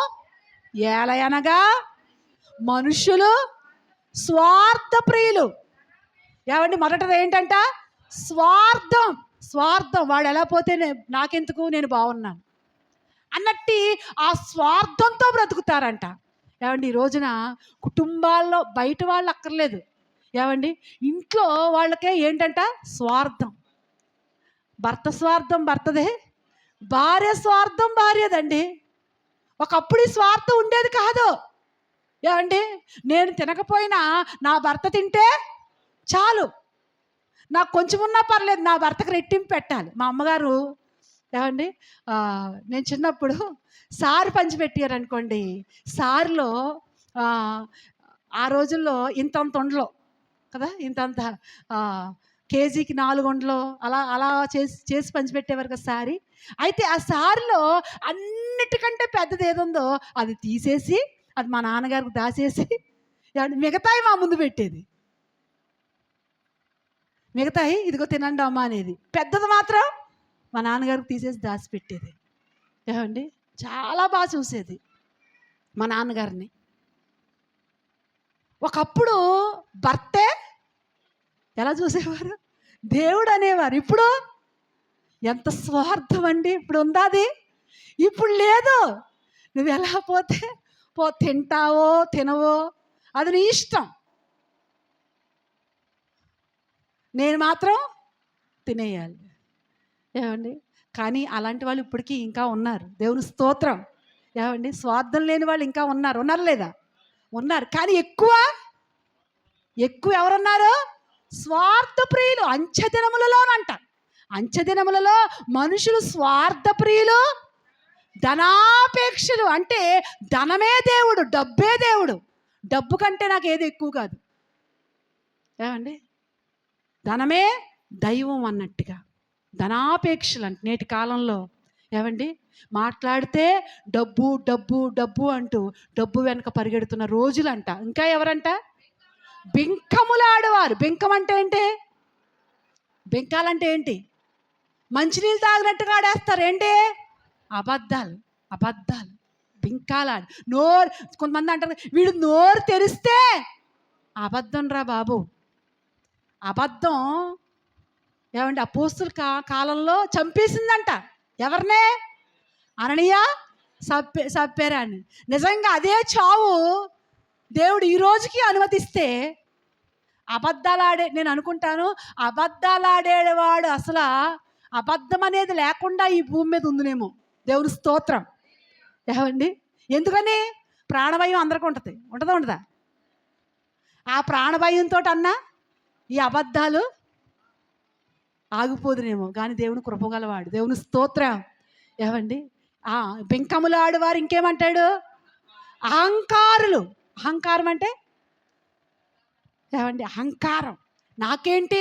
ఏలయనగా మనుషులు స్వార్థ ప్రియులు. ఏమండి, మొదటది ఏంటంట? స్వార్థం. వాడు ఎలా పోతే నాకెందుకు, నేను బాగున్నాను అన్నట్టు ఆ స్వార్థంతో బ్రతుకుతారంట. ఏమండి, ఈ రోజున కుటుంబాల్లో బయట వాళ్ళు అక్కర్లేదు. ఏమండి, ఇంట్లో వాళ్ళకే ఏంటంట? స్వార్థం. భర్త స్వార్థం భర్తదే, భార్య స్వార్థం భార్యదండి. ఒకప్పుడు ఈ స్వార్థం ఉండేది కాదు. ఏమండి, నేను తినకపోయినా నా భర్త తింటే చాలు, నాకు కొంచెం ఉన్నా పర్లేదు, నా భర్తకు రెట్టింపు పెట్టాలి. మా అమ్మగారు ఏమండి, నేను చిన్నప్పుడు సారు పంచిపెట్టారు అనుకోండి. సారులో ఆ రోజుల్లో ఇంతంత ఉండలో కదా, ఇంతంత కేజీకి 4 ఉండలో అలా అలా చేసి పంచిపెట్టేవారు కదా సారీ. అయితే ఆ సారులో అన్నిటికంటే పెద్దది ఏదుందో అది తీసేసి అది మా నాన్నగారికి దాచేసి మిగతాయి మా ముందు పెట్టేది. మిగతాయి ఇదిగో తినండి అమ్మా అనేది, పెద్దది మాత్రం మా నాన్నగారికి తీసేసి దాచిపెట్టేది. ఏమండి, చాలా బాగా చూసేది మా నాన్నగారిని. ఒకప్పుడు భర్తే ఎలా చూసేవారు? దేవుడు అనేవారు. ఇప్పుడు ఎంత స్వార్థం అండి. ఇప్పుడు ఉందా అది? ఇప్పుడు లేదు. నువ్వు ఎలా పోతే తింటావో తినవో అది నీ ఇష్టం, నేను మాత్రం తినేయాలి. ఏమండి, కానీ అలాంటి వాళ్ళు ఇప్పటికీ ఇంకా ఉన్నారు. దేవుని స్తోత్రం. ఏమండి, స్వార్థం లేని వాళ్ళు ఇంకా ఉన్నారు. లేదా? ఉన్నారు. కానీ ఎక్కువ ఎవరున్నారు? స్వార్థ ప్రియులు. అంచె దినములలోనంట. అంచె దినములలో మనుషులు స్వార్థ ప్రియులు, ధనాపేక్షలు. అంటే ధనమే దేవుడు, డబ్బే దేవుడు. డబ్బు కంటే నాకు ఏది ఎక్కువ కాదు. ఏమండి, ధనమే దైవం అన్నట్టుగా ధనాపేక్షలు అంట నేటి కాలంలో. ఏమండి, మాట్లాడితే డబ్బు డబ్బు డబ్బు అంటూ డబ్బు వెనక పరిగెడుతున్న రోజులంట. ఇంకా ఎవరంట? బింకములాడువారు. బింకం అంటే ఏంటి? బింకాలంటే ఏంటి? మంచినీళ్ళు తాగినట్టుగా ఆడేస్తారు. ఏంటి? అబద్ధాలు. అబద్ధాలు, బింకాలాడు, నోరు. కొంతమంది అంటారు వీడు నోరు తెరిస్తే అబద్ధం రా బాబు. అబద్ధం ఏమండి అపోస్తుల కాలంలో చంపేసిందంట. ఎవరినే? అననీయ సప్పెరా అని. నిజంగా అదే చావు దేవుడు ఈ రోజుకి అనుమతిస్తే నేను అనుకుంటాను అబద్ధాలాడేవాడు అసలు అబద్ధం అనేది లేకుండా ఈ భూమి మీద ఉందినేమో. దేవుని స్తోత్రం. ఏమండి ఎందుకని? ప్రాణభయం అందరికీ ఉంటుంది, ఉంటుందా ఉండదా? ఆ ప్రాణభయంతో అన్నా ఈ అబద్ధాలు ఆగిపోదునేమో. కానీ దేవుని కృపగలవాడు. దేవుని స్తోత్రం. ఏమండి బెంకములాడు వారు ఇంకేమంటాడు? అహంకారులు. అహంకారం అంటే ఏమండి అహంకారం. నాకేంటి,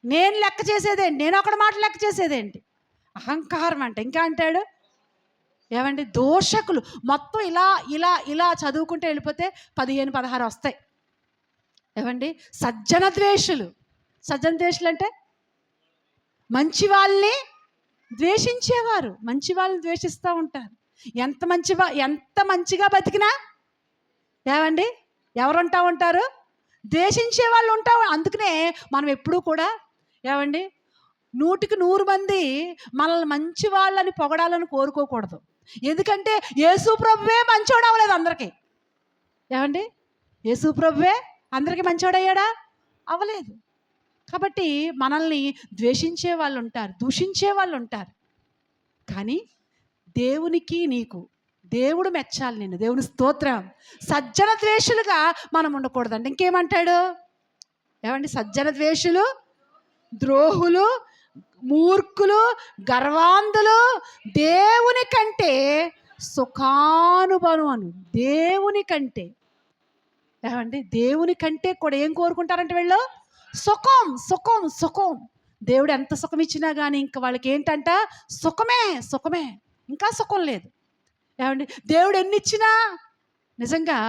నేను లెక్క చేసేదేంటి, నేను ఒకటి మాట లెక్క చేసేదేంటి, అహంకారం అంటే. ఇంకా అంటాడు ఏమండి దోషకులు. మొత్తం ఇలా ఇలా ఇలా చదువుకుంటే వెళ్ళిపోతే 15-16 వస్తాయి. ఏమండి సజ్జన ద్వేషులు. సజ్జన ద్వేషులు అంటే మంచి వాళ్ళని ద్వేషించేవారు. మంచి వాళ్ళని ద్వేషిస్తూ ఉంటారు. ఎంత మంచిగా బతికినా ఏమండి ఎవరుంటా ఉంటారు? ద్వేషించే వాళ్ళు ఉంటా. అందుకనే మనం ఎప్పుడూ కూడా ఏమండి 100కి 100 మంది మనల్ని మంచి వాళ్ళని పొగడాలని కోరుకోకూడదు. ఎందుకంటే యేసు ప్రభువే మంచోడు అవ్వలేదు అందరికీ. ఏమండి యేసు ప్రభువే అందరికీ మంచోడు అయ్యాడా? అవ్వలేదు. కాబట్టి మనల్ని ద్వేషించే వాళ్ళు ఉంటారు, దూషించే వాళ్ళు ఉంటారు. కానీ దేవునికి నీకు దేవుడు మెచ్చాలి నిన్ను. దేవుని స్తోత్రం. సజ్జన ద్వేషులుగా మనం ఉండకూడదండి. ఇంకేమంటాడు? ఏమండి సజ్జన ద్వేషులు, ద్రోహులు, మూర్ఖులు, గర్వాంధులు దేవుని కంటే సుఖానుభవం. దేవుని కంటే ఏమండి దేవుని కంటే కూడా ఏం కోరుకుంటారంటే వీళ్ళు? సుఖం, సుఖం, సుఖం. దేవుడు ఎంత సుఖం ఇచ్చినా కానీ ఇంకా వాళ్ళకి ఏంటంట? సుఖమే, సుఖమే, ఇంకా సుఖం లేదు. ఏమండి దేవుడు ఎన్ని ఇచ్చినా నిజంగా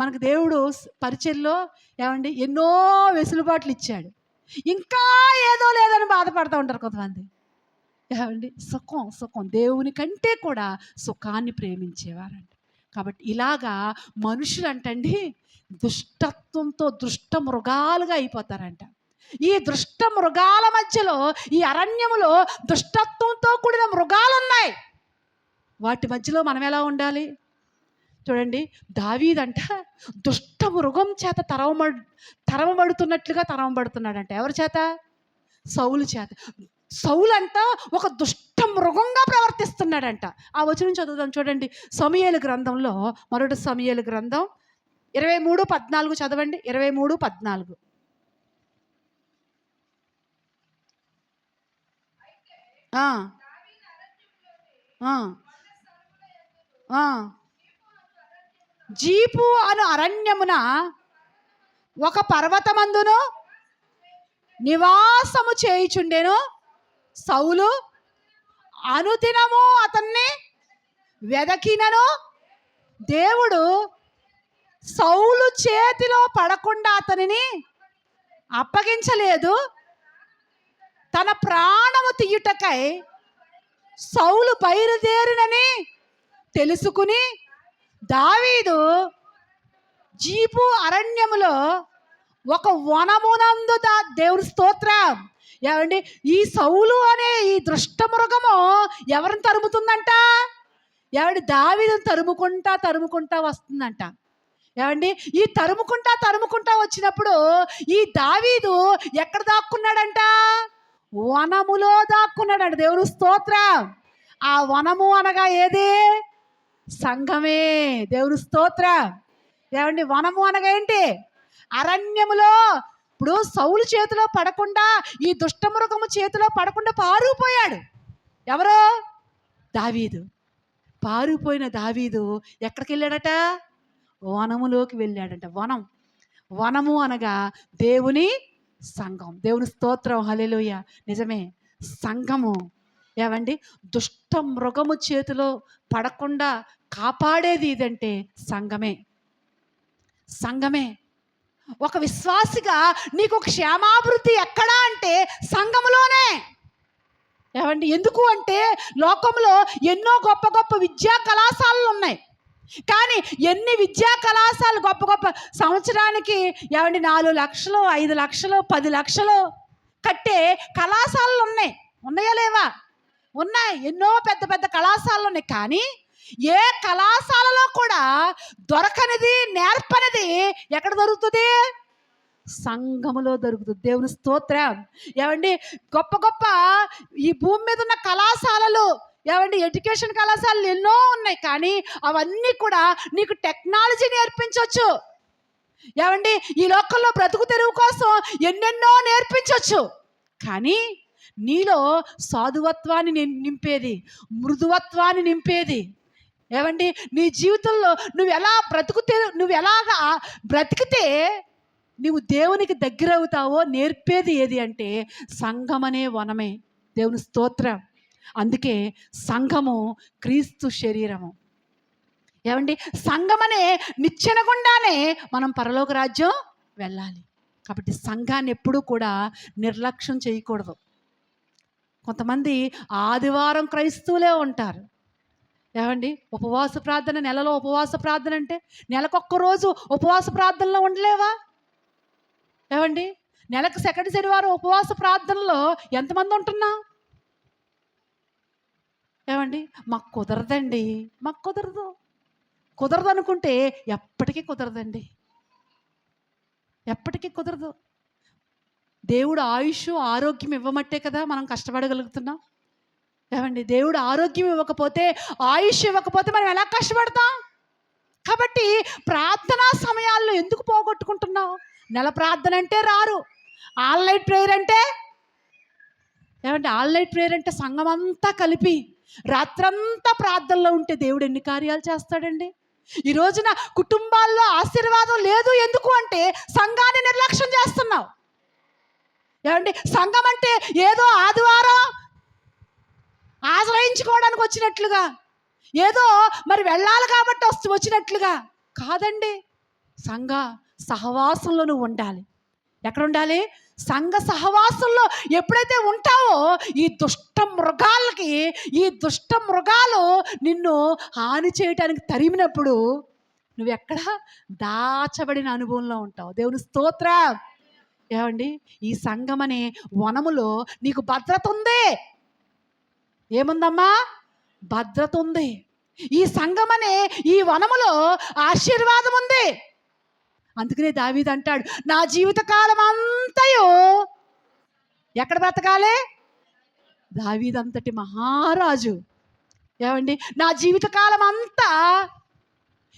మనకు దేవుడు పరిచయంలో ఏమండి ఎన్నో వెసులుబాట్లు ఇచ్చాడు. ఇంకా ఏదో లేదని బాధపడుతూ ఉంటారు కొంతమంది. ఏమండి సుఖం, సుఖం. దేవుని కంటే కూడా సుఖాన్ని ప్రేమించేవారంట. కాబట్టి ఇలాగా మనుషులు అంటండి దుష్టత్వంతో దుష్ట మృగాలుగా అయిపోతారంట. ఈ దుష్ట మృగాల మధ్యలో ఈ అరణ్యములో దుష్టత్వంతో కూడిన మృగాలు ఉన్నాయి. వాటి మధ్యలో మనం ఎలా ఉండాలి చూడండి. దావీదంట దుష్ట మృగం చేత తరమబడుతున్నట్లుగా తరమబడుతున్నాడంట. ఎవరి చేత? సౌలు చేత. సౌలు అంట ఒక దుష్ట మృగంగా ప్రవర్తిస్తున్నాడంట. ఆ వచనం చదువుదాం చూడండి. సమూయేలు గ్రంథంలో, మొదటి సమూయేలు గ్రంథం 23:14 చదవండి. 23:14. జీపు అను అరణ్యమున ఒక పర్వతమందును నివాసము చేయుచుండెను. సౌలు అనుదినము అతన్ని వెదకినను దేవుడు సౌలు చేతిలో పడకుండా అతనిని అప్పగించలేదు. తన ప్రాణము తీయుటకై సౌలు బయలుదేరినని తెలుసుకుని దావీదు జీపు అరణ్యములో ఒక వనమునందు దేవుని స్తోత్రం. ఏమండి ఈ సౌలు అనే ఈ దుష్ట మృగము ఎవరిని తరుముతుందంట? ఏమండి దావీదుని తరుముకుంటా వస్తుందంట. ఏమండి ఈ తరుముకుంటా వచ్చినప్పుడు ఈ దావీదు ఎక్కడ దాక్కున్నాడంట? వనములో దాక్కున్నాడంట. దేవుని స్తోత్రం. ఆ వనము అనగా ఏది? సంఘమే. దేవుని స్తోత్రం. ఏమండి వనము అనగా ఏంటి? అరణ్యములో. ఇప్పుడు సౌలు చేతిలో పడకుండా, ఈ దుష్టమృగము చేతిలో పడకుండా పారిపోయాడు. ఎవరు? దావీదు. పారిపోయిన దావీదు ఎక్కడికి వెళ్ళాడట? వనములోకి వెళ్ళాడంట. వనము అనగా దేవుని సంఘం. దేవుని స్తోత్రం. హల్లెలూయా. నిజమే, సంఘము. ఏమండి దుష్ట మృగము చేతిలో పడకుండా కాపాడేది ఇదంటే సంఘమే. సంఘమే. ఒక విశ్వాసిగా నీకు క్షేమాభివృద్ధి ఎక్కడా అంటే సంఘములోనే. ఏమండి, ఎందుకు అంటే లోకంలో ఎన్నో గొప్ప గొప్ప విద్యా కళాశాలలు ఉన్నాయి. కానీ ఎన్ని విద్యా కళాశాలలు గొప్ప గొప్ప సంవత్సరానికి ఏమండి 4 లక్షలు, 5 లక్షలు, 10 లక్షలు కట్టే కళాశాలలు ఉన్నాయి. ఉన్నాయా లేవా? ఉన్నాయి. ఎన్నో పెద్ద పెద్ద కళాశాలలు ఉన్నాయి. కానీ ఏ కళాశాలలో కూడా దొరకనిది, నేర్పనిది ఎక్కడ దొరుకుతుంది? సంఘములో దొరుకుతుంది. దేవుని స్తోత్రం. ఏమండి, గొప్ప గొప్ప ఈ భూమి మీద ఉన్న కళాశాలలు, ఏమండి ఎడ్యుకేషన్ కళాశాలలు ఎన్నో ఉన్నాయి. కానీ అవన్నీ కూడా నీకు టెక్నాలజీ నేర్పించవచ్చు. ఏమండి, ఈ లోకంలో బ్రతుకు తెరువు కోసం ఎన్నెన్నో నేర్పించవచ్చు. కానీ నీలో సాధువత్వాన్ని నింపేది, మృదువత్వాన్ని నింపేది, ఏమండి నీ జీవితంలో నువ్వు ఎలాగా బ్రతికితే నువ్వు దేవునికి దగ్గర అవుతావో నేర్పేది ఏది అంటే సంఘమనే వనమే. దేవుని స్తోత్రం. అందుకే సంఘము క్రీస్తు శరీరము. ఏమండి, సంఘమనే నిచ్చెన గుండానే మనం పరలోక రాజ్యం వెళ్ళాలి. కాబట్టి సంఘాన్ని ఎప్పుడూ కూడా నిర్లక్ష్యం చేయకూడదు. కొంతమంది ఆదివారం క్రైస్తవులే ఉంటారు. ఏమండి, ఉపవాస ప్రార్థన, నెలలో ఉపవాస ప్రార్థన అంటే నెలకొక్క రోజు ఉపవాస ప్రార్థనలో ఉండలేవా? ఏమండి, నెలకు సెకండ్ శనివారం ఉపవాస ప్రార్థనలో ఎంతమంది ఉంటున్నా? ఏమండి, మాకు కుదరదండి, మాకు కుదరదు అనుకుంటే ఎప్పటికీ కుదరదండి, ఎప్పటికీ కుదరదు. దేవుడు ఆయుష్ ఆరోగ్యం ఇవ్వమట్టే కదా మనం కష్టపడగలుగుతున్నాం. ఏమండి, దేవుడు ఆరోగ్యం ఇవ్వకపోతే, ఆయుష్ ఇవ్వకపోతే మనం ఎలా కష్టపడతాం? కాబట్టి ప్రార్థనా సమయాల్లో ఎందుకు పోగొట్టుకుంటున్నావు? నెల ప్రార్థన అంటే రారు. ఆల్ ప్రేయర్ అంటే ఏమంటే ఆల్ ప్రేయర్ అంటే సంఘం అంతా కలిపి రాత్రంతా ప్రార్థనలో ఉంటే దేవుడు ఎన్ని కార్యాలు చేస్తాడండి. ఈ రోజున కుటుంబాల్లో ఆశీర్వాదం లేదు. ఎందుకు అంటే సంఘాన్ని నిర్లక్ష్యం చేస్తున్నావు. ఏమండి, సంఘం అంటే ఏదో ఆదివారం ఆశ్రయించుకోవడానికి వచ్చినట్లుగా, ఏదో మరి వెళ్ళాలి కాబట్టి వచ్చినట్లుగా కాదండి. సంఘ సహవాసంలో నువ్వు ఉండాలి. ఎక్కడ ఉండాలి? సంఘ సహవాసంలో ఎప్పుడైతే ఉంటావో ఈ దుష్ట మృగాలు నిన్ను హాని చేయటానికి తరిమినప్పుడు నువ్వు ఎక్కడ దాచబడిన అనుభవంలో ఉంటావు. దేవుని స్తోత్రం. ఏమండి, ఈ సంఘం అనే వనములో నీకు భద్రత ఉంది. ఏముందమ్మా? భద్రత ఉంది. ఈ సంఘం అనే ఈ వనములో ఆశీర్వాదం ఉంది. అందుకనే దావీదు అంటాడు, నా జీవితకాలం అంతయు ఎక్కడ బ్రతకాలి? దావీదు అంతటి మహారాజు ఏమండి నా జీవితకాలం అంతా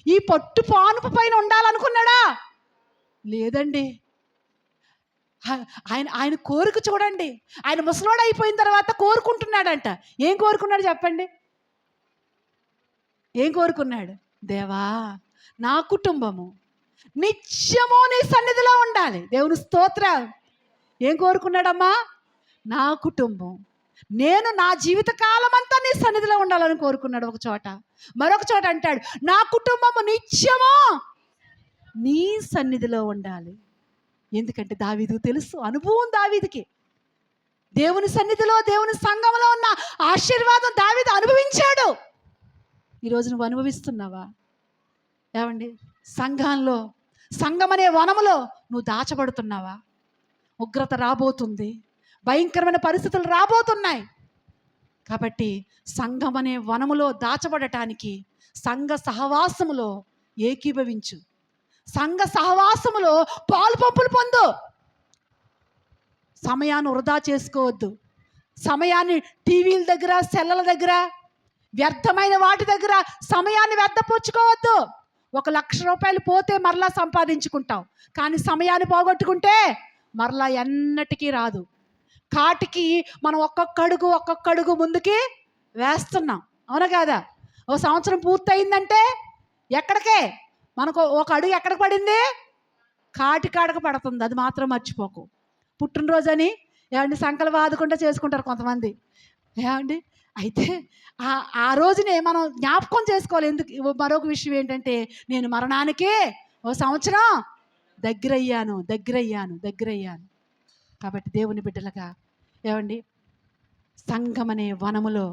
ఈ పట్టు పానుపు పైన ఉండాలనుకున్నాడా? లేదండి. ఆయన కోరిక చూడండి. ఆయన ముసలోడు అయిపోయిన తర్వాత కోరుకుంటున్నాడంట. ఏం కోరుకున్నాడు చెప్పండి? ఏం కోరుకున్నాడు? దేవా, నా కుటుంబము నిత్యము నీ సన్నిధిలో ఉండాలి. దేవుని స్తోత్రం. ఏం కోరుకున్నాడమ్మా? నా కుటుంబం, నేను నా జీవితకాలం అంతా నీ సన్నిధిలో ఉండాలని కోరుకున్నాడు ఒక చోట. మరొక చోట అంటాడు, నా కుటుంబము నిత్యము నీ సన్నిధిలో ఉండాలి. ఎందుకంటే దావీదు తెలుసు, అనుభవం దావీదుకి. దేవుని సన్నిధిలో, దేవుని సంఘంలో ఉన్న ఆశీర్వాదం దావీదు అనుభవించాడు. ఈరోజు నువ్వు అనుభవిస్తున్నావా? ఏమండి, సంఘంలో, సంఘం అనే వనములో నువ్వు దాచబడుతున్నావా? ఉగ్రత రాబోతుంది, భయంకరమైన పరిస్థితులు రాబోతున్నాయి. కాబట్టి సంఘం అనే వనములో దాచబడటానికి సంఘ సహవాసములో ఏకీభవించు. సంఘ సహవాసములో పాలు పంపులు పొందు. సమయాన్ని వృధా చేసుకోవద్దు. సమయాన్ని టీవీల దగ్గర, సెల్లల దగ్గర, వ్యర్థమైన వాటి దగ్గర సమయాన్ని వ్యర్థపరుచుకోవద్దు. 1,00,000 రూపాయలు పోతే మరలా సంపాదించుకుంటాం, కానీ సమయాన్ని పోగొట్టుకుంటే మరలా ఎన్నటికీ రాదు. కాటికి మనం ఒక్కొక్క అడుగు ముందుకి వేస్తున్నాం, అవునా కాదా? ఓ సంవత్సరం పూర్తయిందంటే ఎక్కడికే మనకు ఒక అడుగు ఎక్కడికి పడింది? కాటికాడకు పడుతుంది. అది మాత్రం మర్చిపోకు. పుట్టినరోజని ఏమండి సంకలు బాదుకుంటూ చేసుకుంటారు కొంతమంది. ఏమండి, అయితే ఆ రోజునే మనం జ్ఞాపకం చేసుకోవాలి. ఎందుకు? మరొక విషయం ఏంటంటే, నేను మరణానికే ఓ సంవత్సరం దగ్గరయ్యాను. కాబట్టి దేవుని బిడ్డలుగా ఏమండి, సంఘమనే వనములో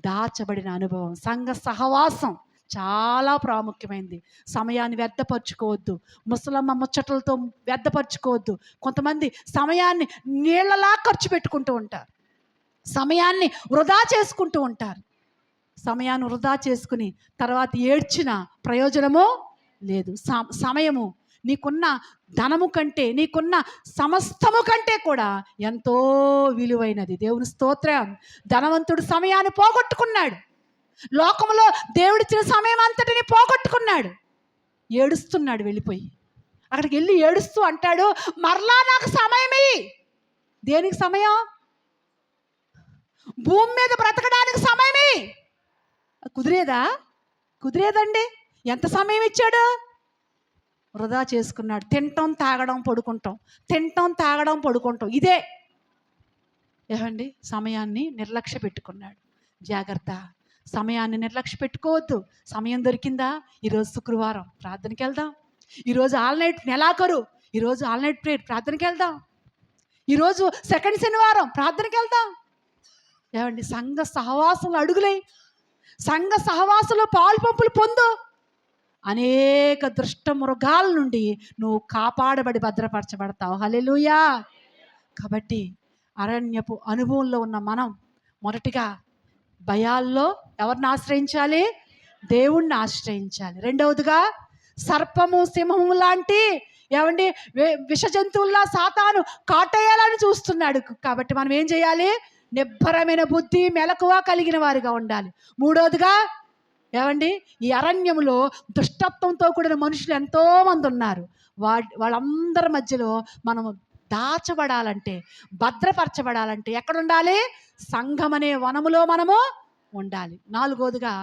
దాచబడిన అనుభవం. సంఘ సహవాసం చాలా ప్రాముఖ్యమైనది. సమయాన్ని వ్యర్థపరచుకోవద్దు. ముసలమ్మ ముచ్చటలతో వ్యర్థపరచుకోవద్దు. కొంతమంది సమయాన్ని నీళ్ళలా ఖర్చు పెట్టుకుంటూ ఉంటారు. సమయాన్ని వృధా చేసుకుంటూ ఉంటారు. సమయాన్ని వృధా చేసుకుని తర్వాత ఏడ్చిన ప్రయోజనమో లేదు. సమయము నీకున్న ధనము కంటే, నీకున్న సమస్తము కంటే కూడా ఎంతో విలువైనది. దేవుని స్తోత్రం. ధనవంతుడు సమయాన్ని పోగొట్టుకున్నాడు. లోకంలో దేవుడిచ్చిన సమయం అంతటిని పోగొట్టుకున్నాడు. ఏడుస్తున్నాడు వెళ్ళిపోయి. అక్కడికి వెళ్ళి ఏడుస్తూ అంటాడు, మరలా నాకు సమయమే. దేనికి సమయం? భూమి మీద బ్రతకడానికి సమయమే. కుదిరేదండి. ఎంత సమయం ఇచ్చాడు? వృధా చేసుకున్నాడు. తింటాం, తాగడం, పడుకుంటాం. ఇదే ఏమండి? సమయాన్ని నిర్లక్ష్య పెట్టుకున్నాడు. జాగ్రత్త. సమయాన్ని నిర్లక్ష్య పెట్టుకోవద్దు. సమయం దొరికిందా? ఈరోజు శుక్రవారం ప్రార్థనకి వెళ్దాం. ఈరోజు ఆల్ నైట్ నెలాఖరు, ఈరోజు ఆల్ నైట్ ప్రేయర్ ప్రార్థనకి వెళ్దాం. ఈరోజు సెకండ్ శనివారం ప్రార్థనకి వెళ్దాం. ఏమండి? సంఘ సహవాసంలో అడుగులై, సంఘ సహవాసంలో పాలు పంపులు పొందు. అనేక దుష్ట మృగాల నుండి నువ్వు కాపాడబడి భద్రపరచబడతావు. హల్లెలూయా. కాబట్టి అరణ్యపు అనుభవంలో ఉన్న మనం మొదటిగా భయాల్లో ఎవరిని ఆశ్రయించాలి? దేవుణ్ణి ఆశ్రయించాలి. రెండవదిగా సర్పము, సింహము లాంటి ఏమండి విష జంతువుల్లా సాతాను కాటేయాలని చూస్తున్నాడు. కాబట్టి మనం ఏం చేయాలి? నిబ్బరమైన బుద్ధి, మెలకువ కలిగిన వారిగా ఉండాలి. మూడవదిగా ఏమండి, ఈ అరణ్యంలో దుష్టత్వంతో కూడిన మనుషులు ఎంతోమంది ఉన్నారు. వాళ్ళందరి మధ్యలో మనము దాచబడాలంటే, భద్రపరచబడాలంటే ఎక్కడ ఉండాలి? సంఘం అనే వనములో మనము ఉండాలి. నాలుగోదిగా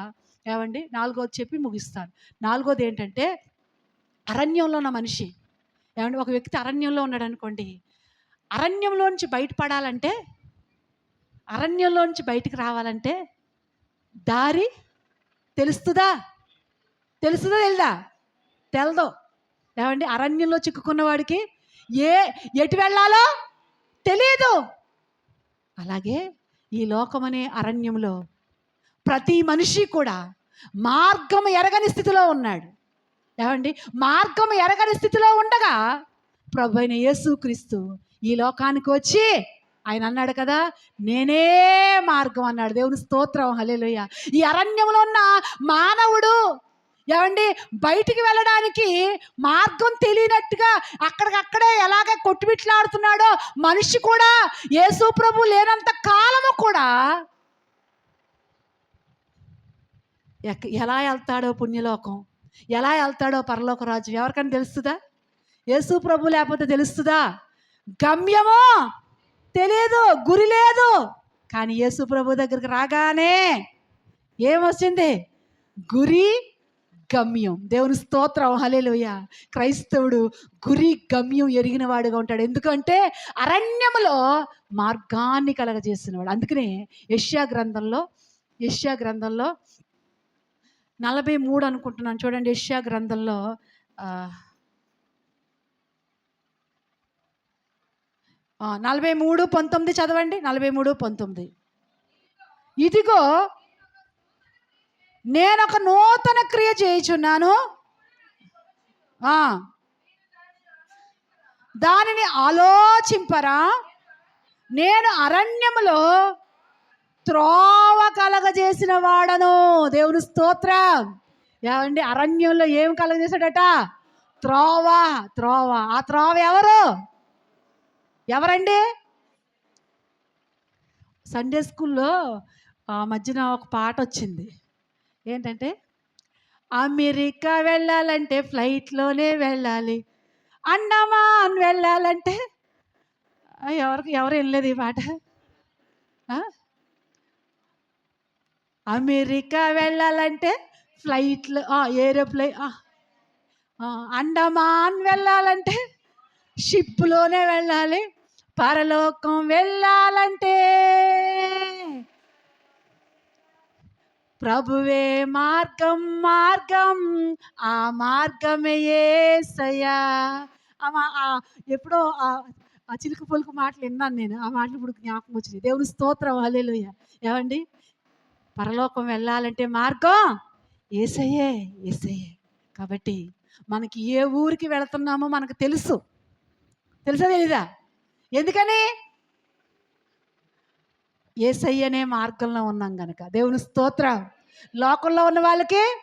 ఏమండి, నాలుగోది చెప్పి ముగిస్తాను. నాలుగోది ఏంటంటే, అరణ్యంలో ఉన్న మనిషి ఏమండి, ఒక వ్యక్తి అరణ్యంలో ఉన్నాడు అనుకోండి. అరణ్యంలోంచి బయటపడాలంటే, అరణ్యంలోంచి బయటికి రావాలంటే దారి తెలుస్తుందా? తెలీదా? తెలదు. ఏమండి? అరణ్యంలో చిక్కుకున్న వాడికి ఎటు వెళ్ళాలో తెలియదు. అలాగే ఈ లోకమనే అరణ్యంలో ప్రతి మనిషి కూడా మార్గం ఎరగని స్థితిలో ఉన్నాడు. ఏమండి? మార్గం ఎరగని స్థితిలో ఉండగా ప్రభువైన యేసుక్రీస్తు ఈ లోకానికి వచ్చి ఆయన అన్నాడు కదా, నేనే మార్గం అన్నాడు. దేవుని స్తోత్రం. హల్లెలూయా. ఈ అరణ్యంలో ఉన్న మానవుడు ఏమండి బయటికి వెళ్ళడానికి మార్గం తెలియనట్టుగా అక్కడికక్కడే ఎలాగ కొట్టుమిట్లాడుతున్నాడో మనిషి కూడా యేసు ప్రభు లేనంత కాలము కూడా ఎలా వెళ్తాడో పుణ్యలోకం, ఎలా వెళ్తాడో పరలోక రాజ్యం ఎవరికైనా తెలుస్తుందా? యేసు ప్రభు లేకపోతే తెలుస్తుందా? గమ్యమో తెలియదు, గురి లేదు. కానీ యేసు ప్రభు దగ్గరికి రాగానే ఏమొచ్చింది? గురి, గమ్యం. దేవుని స్తోత్రం. హల్లెలూయా. క్రైస్తవుడు గురి గమ్యం ఎరిగిన వాడుగా ఉంటాడు. ఎందుకంటే అరణ్యములో మార్గాన్ని కలగజేసినవాడు. అందుకనే యెషయా గ్రంథంలో 43 అనుకుంటున్నాను చూడండి. యెషయా గ్రంథంలో 43:19 చదవండి. 43:19. ఇదిగో నేనొక నూతన క్రియ చేయుచున్నాను, దానిని ఆలోచింపరా? నేను అరణ్యములో త్రోవ కలగజేసిన వాడను. దేవుని స్తోత్రం. ఏమండి? అరణ్యంలో ఏం కలగజేశాడట? త్రోవ. ఆ త్రోవ ఎవరండి? సండే స్కూల్లో మధ్యన ఒక పాట వచ్చింది. ఏంటంటే, అమెరికా వెళ్ళాలంటే ఫ్లైట్లోనే వెళ్ళాలి, అండమాన్ వెళ్ళాలంటే ఎవరు వెళ్ళలేదు ఈ పాట. అమెరికా వెళ్ళాలంటే ఫ్లైట్లో, ఏరోప్లేన్. అండమాన్ వెళ్ళాలంటే షిప్లోనే వెళ్ళాలి, పరలోకం వెళ్ళాలంటే ప్రభువే మార్గం, ఆ మార్గమే యేసయ్యా. ఎప్పుడో ఆ చిలుకు పలుకు మాటలు విన్నాను నేను. ఆ మాటలు ఇప్పుడు జ్ఞాపకం వచ్చినాయి. దేవుని స్తోత్రం హల్లెలూయా. ఏవండి పరలోకం వెళ్ళాలంటే మార్గం యేసయ్యే, యేసయ్యే. కాబట్టి మనకి ఏ ఊరికి వెళుతున్నామో మనకు తెలుసు. తెలుసా తెలీదా? ఎందుకని? యేసయ్యనే మార్గంలో ఉన్నాం గనక. దేవుని స్తోత్రం. లోకంలో ఉన్న వాళ్ళకి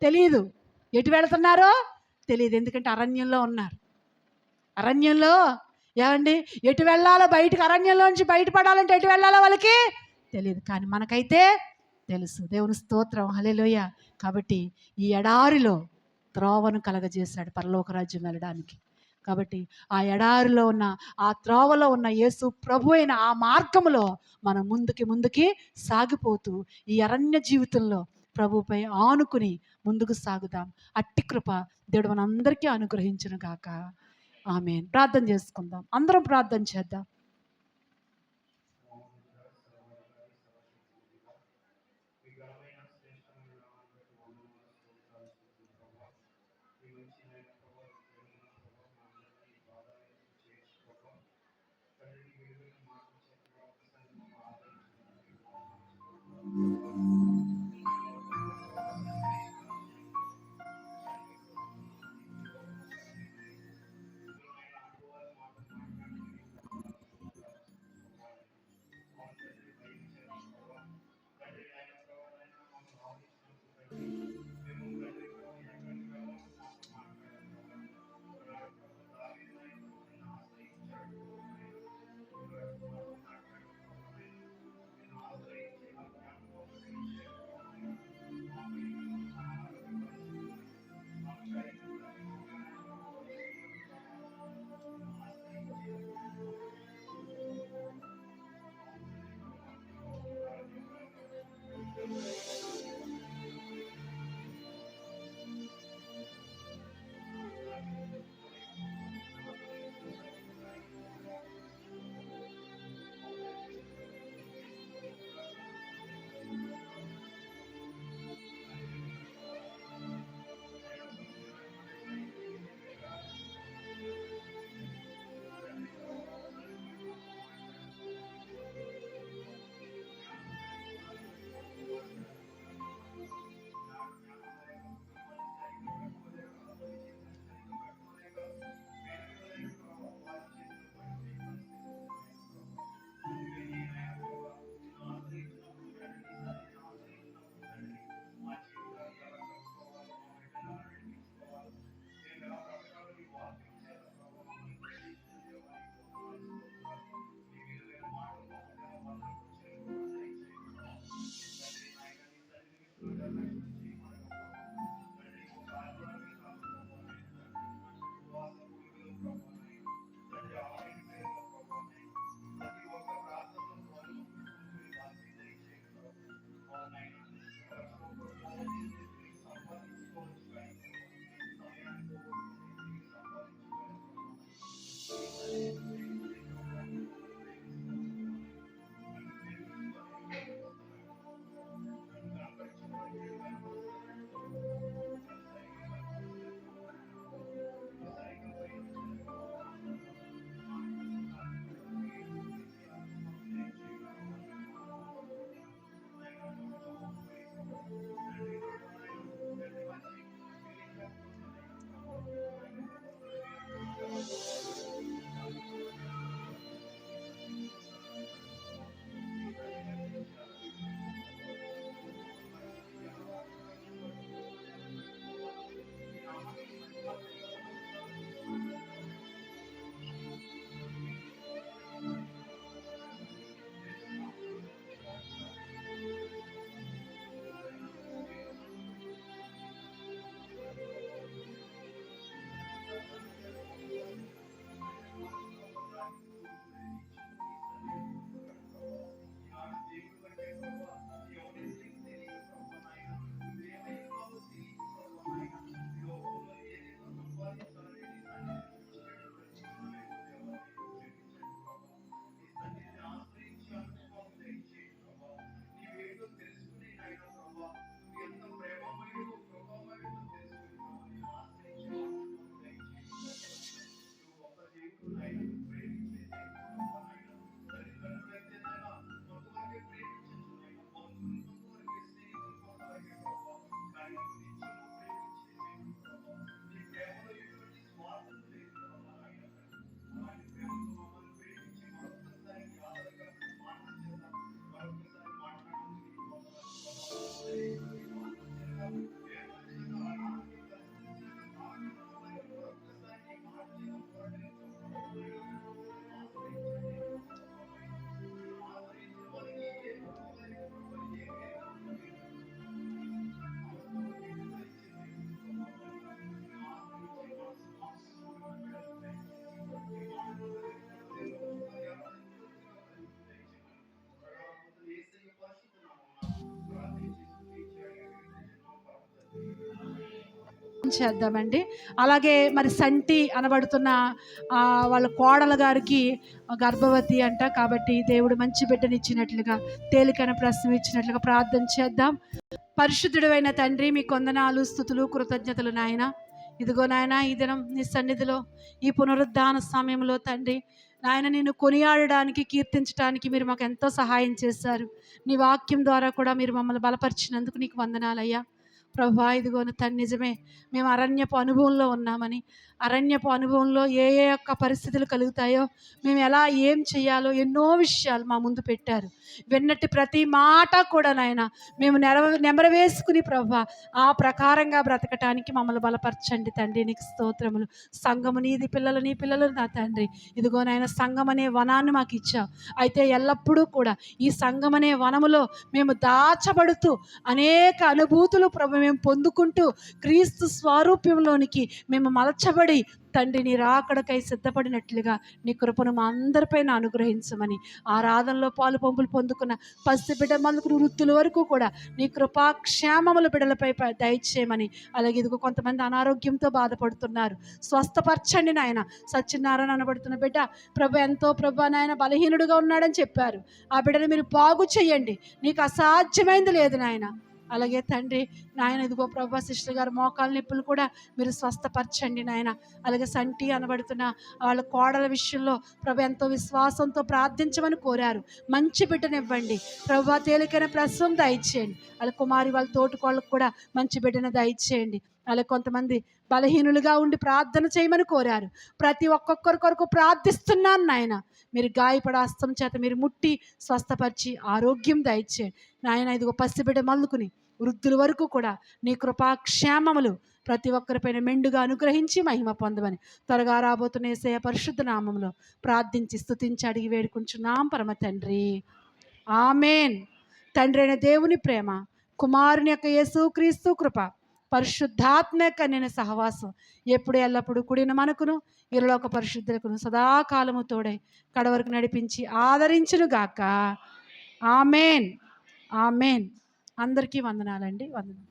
తెలీదు. ఎటు వెళుతున్నారో తెలీదు. ఎందుకంటే అరణ్యంలో ఉన్నారు. అరణ్యంలో ఏవండి ఎటు వెళ్ళాలో బయటకు అరణ్యంలోంచి బయటపడాలంటే ఎటు వెళ్ళాలో వాళ్ళకి తెలియదు. కానీ మనకైతే తెలుసు. దేవుని స్తోత్రం హల్లెలూయా. కాబట్టి ఈ ఎడారిలో త్రోవను కలగజేశాడు పరలోక రాజ్యం వెళ్ళడానికి. కాబట్టి ఆ ఎడారిలో ఉన్న ఆ త్రోవలో ఉన్న యేసు ప్రభు అయిన ఆ మార్గములో మనం ముందుకి సాగిపోతూ ఈ అరణ్య జీవితంలో ప్రభుపై ఆనుకుని ముందుకు సాగుదాం. అట్టి కృప దేవుడు మనందరికీ అనుగ్రహించును గాక. ఆమేన్. ప్రార్థన చేసుకుందాం. అందరం ప్రార్థన చేద్దాం. చేద్దామండి. అలాగే మరి సంటి అనబడుతున్న వాళ్ళ కోడలు గారికి గర్భవతి అంట. కాబట్టి దేవుడు మంచి బిడ్డనిచ్చినట్లుగా, తేలికైన ప్రసవం ఇచ్చినట్లుగా ప్రార్థన చేద్దాం. పరిశుద్ధుడైన తండ్రి, మీ కొందనాలు, స్తుతులు, కృతజ్ఞతలు నాయన. ఇదిగో నాయన, ఈ దినం నీ సన్నిధిలో ఈ పునరుద్ధాన సమయంలో తండ్రి నాయన నిన్ను కొనియాడడానికి, కీర్తించడానికి మీరు మాకు ఎంతో సహాయం చేశారు. నీ వాక్యం ద్వారా కూడా మీరు మమ్మల్ని బలపరిచినందుకు నీకు వందనాలయ్యా. ప్రభా, ఇదిగోను తను నిజమే, మేము అరణ్యపు అనుభవంలో ఉన్నామని, అరణ్యపు అనుభవంలో ఏ ఏ యొక్క పరిస్థితులు కలుగుతాయో, మేము ఎలా ఏం చేయాలో ఎన్నో విషయాలు మా ముందు పెట్టారు. విన్నట్టు ప్రతి మాట కూడా నాయన మేము నెమరవేసుకుని ప్రభా ఆ ప్రకారంగా బ్రతకటానికి మమ్మల్ని బలపరచండి తండ్రి. నీకు స్తోత్రములు. సంఘము నీది, పిల్లలు నీ పిల్లలు నా తండ్రి. ఇదిగో నాయన, సంఘం అనే వనాన్ని మాకు ఇచ్చావు. అయితే ఎల్లప్పుడూ కూడా ఈ సంఘం అనే వనములో మేము దాచబడుతూ అనేక అనుభూతులు ప్రభు మేము పొందుకుంటూ క్రీస్తు స్వరూప్యంలోనికి మేము మలచబడి తండ్రి నీ రాకడకై సిద్ధపడినట్లుగా నీ కృపను మా అందరిపైన అనుగ్రహించమని, ఆరాధనలో పాలు పంపులు పొందుకున్న పసిబిడ్డ మొదలుకుని వృత్తుల వరకు కూడా నీ కృపాక్షేమముల బిడ్డలపై దయచేయమని, అలాగే ఇదిగో కొంతమంది అనారోగ్యంతో బాధపడుతున్నారు, స్వస్థపరచండి నాయన. సత్యనారాయణ అనబడుతున్న బిడ్డ ప్రభు ఎంతో ప్రభు నాయన బలహీనుడుగా ఉన్నాడని చెప్పారు. ఆ బిడ్డను మీరు బాగు చేయండి. నీకు అసాధ్యమైంది లేదు నాయన. అలాగే తండ్రి నాయన, ఇదిగో ప్రభా సిస్టర్ గారు మోకాల నొప్పులు కూడా మీరు స్వస్థపరచండి నాయన. అలాగే సంటి అనబడుతున్న వాళ్ళ కోడల విషయంలో ప్రభు ఎంతో విశ్వాసంతో ప్రార్థించమని కోరారు. మంచి బిడ్డనివ్వండి ప్రభా, తేలికైన ప్రసవం దయచేయండి. వాళ్ళ కుమారి వాళ్ళ తోటికోళ్ళకు కూడా మంచి బిడ్డను దయచేయండి. అలాగే కొంతమంది బలహీనులుగా ఉండి ప్రార్థన చేయమని కోరారు. ప్రతి ఒక్కొక్కరి కొరకు ప్రార్థిస్తున్నాను నాయన. మీరు గాయపడ హస్తం చేత మీరు ముట్టి స్వస్థపరిచి ఆరోగ్యం దయచేయండి నాయన. ఇదిగో పసిబిడ్డ మల్లుకుని వృద్ధుల వరకు కూడా నీ కృపాక్షేమములు ప్రతి ఒక్కరిపైన మెండుగా అనుగ్రహించి మహిమ పొందమని త్వరగా రాబోతున్న యేసయ్య పరిశుద్ధ నామములో ప్రార్థించి స్తుతించి అడిగి వేడుకుంటున్నాం పరమ తండ్రి. ఆమేన్. తండ్రి అయిన దేవుని ప్రేమ, కుమారుని యొక్క యేసుక్రీస్తు కృప, పరిశుద్ధాత్మ యొక్క నేను సహవాసం ఎప్పుడు ఎల్లప్పుడు కూడిన మనకును ఇరులోక పరిశుద్ధులకును సదాకాలము తోడై కడవరకు నడిపించి ఆదరించును గాక. ఆమేన్. ఆమేన్. అందరికీ వందనాలండి. వందనాలు.